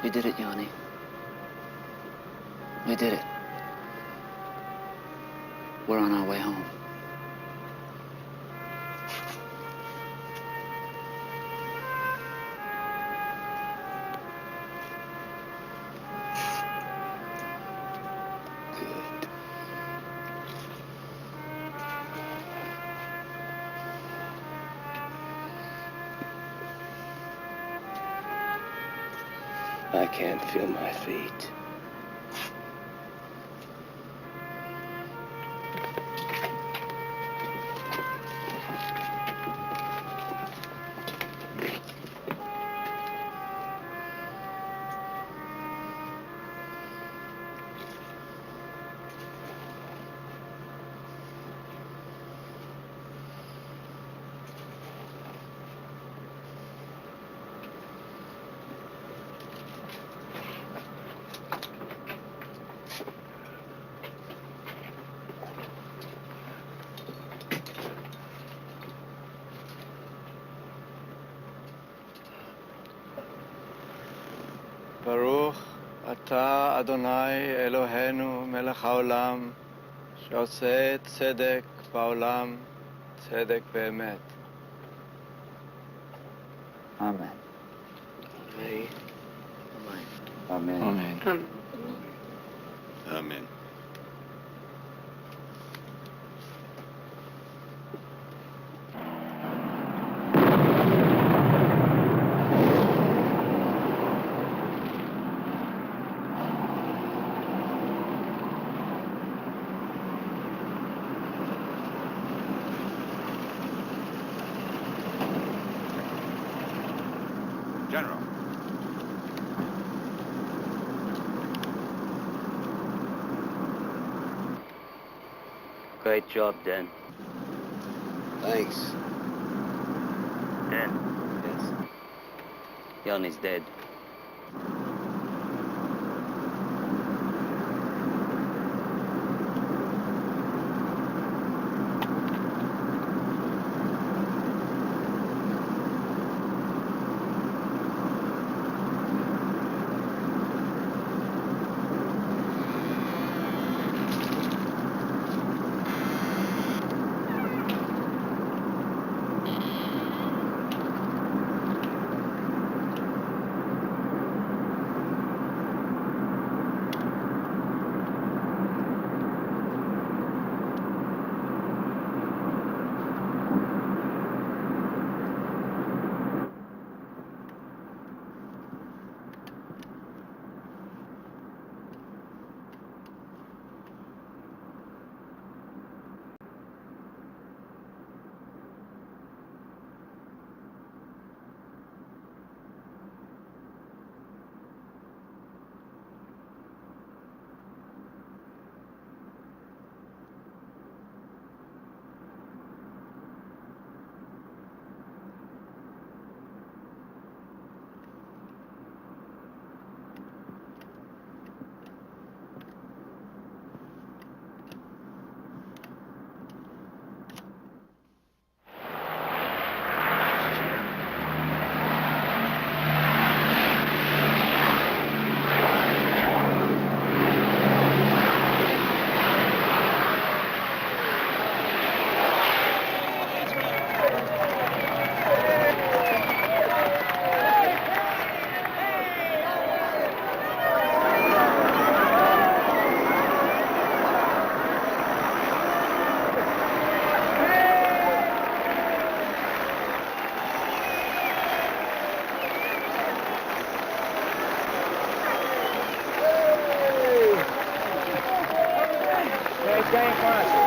We did it, Yanni. We did it. We're on our way home. I can't feel my feet. ברוך אתה אדוני אלוהינו מלך העולם שעושה צדק בעולם, צדק באמת. Amen. Amen. Amen. Amen. General. Great job, Dan. Thanks. Dan? Yes. Yanni's dead. waiting for us.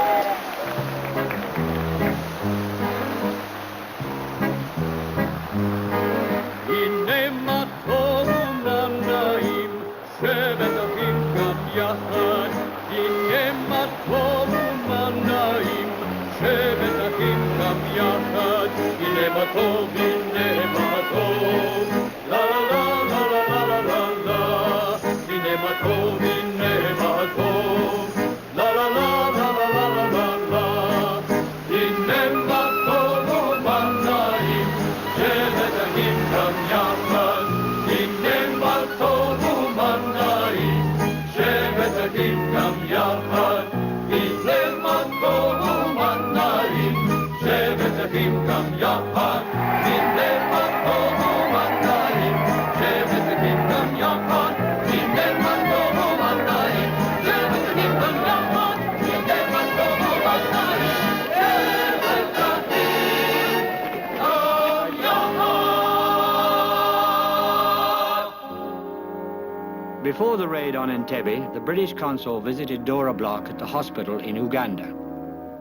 Before the raid on Entebbe, the British consul visited Dora Bloch at the hospital in Uganda.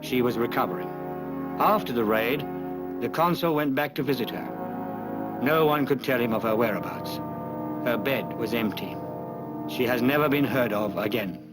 She was recovering. After the raid, the consul went back to visit her. No one could tell him of her whereabouts. Her bed was empty. She has never been heard of again.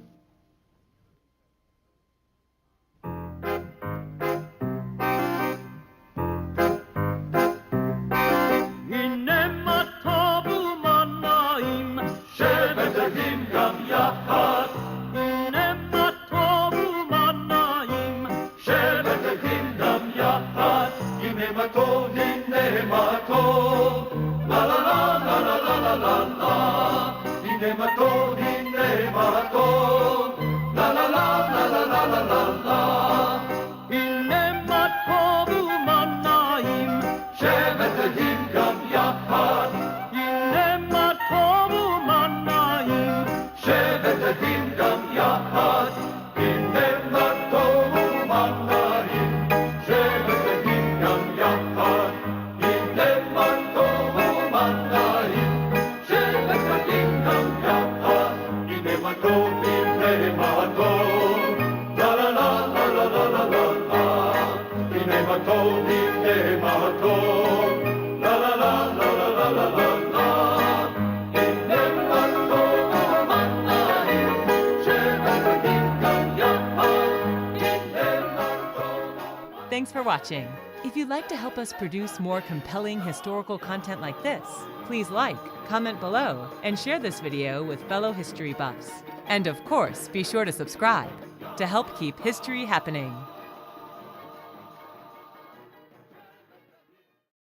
Thanks for watching. If you'd like to help us produce more compelling historical content like this, please like, comment below, and share this video with fellow history buffs. And of course, be sure to subscribe to help keep history happening.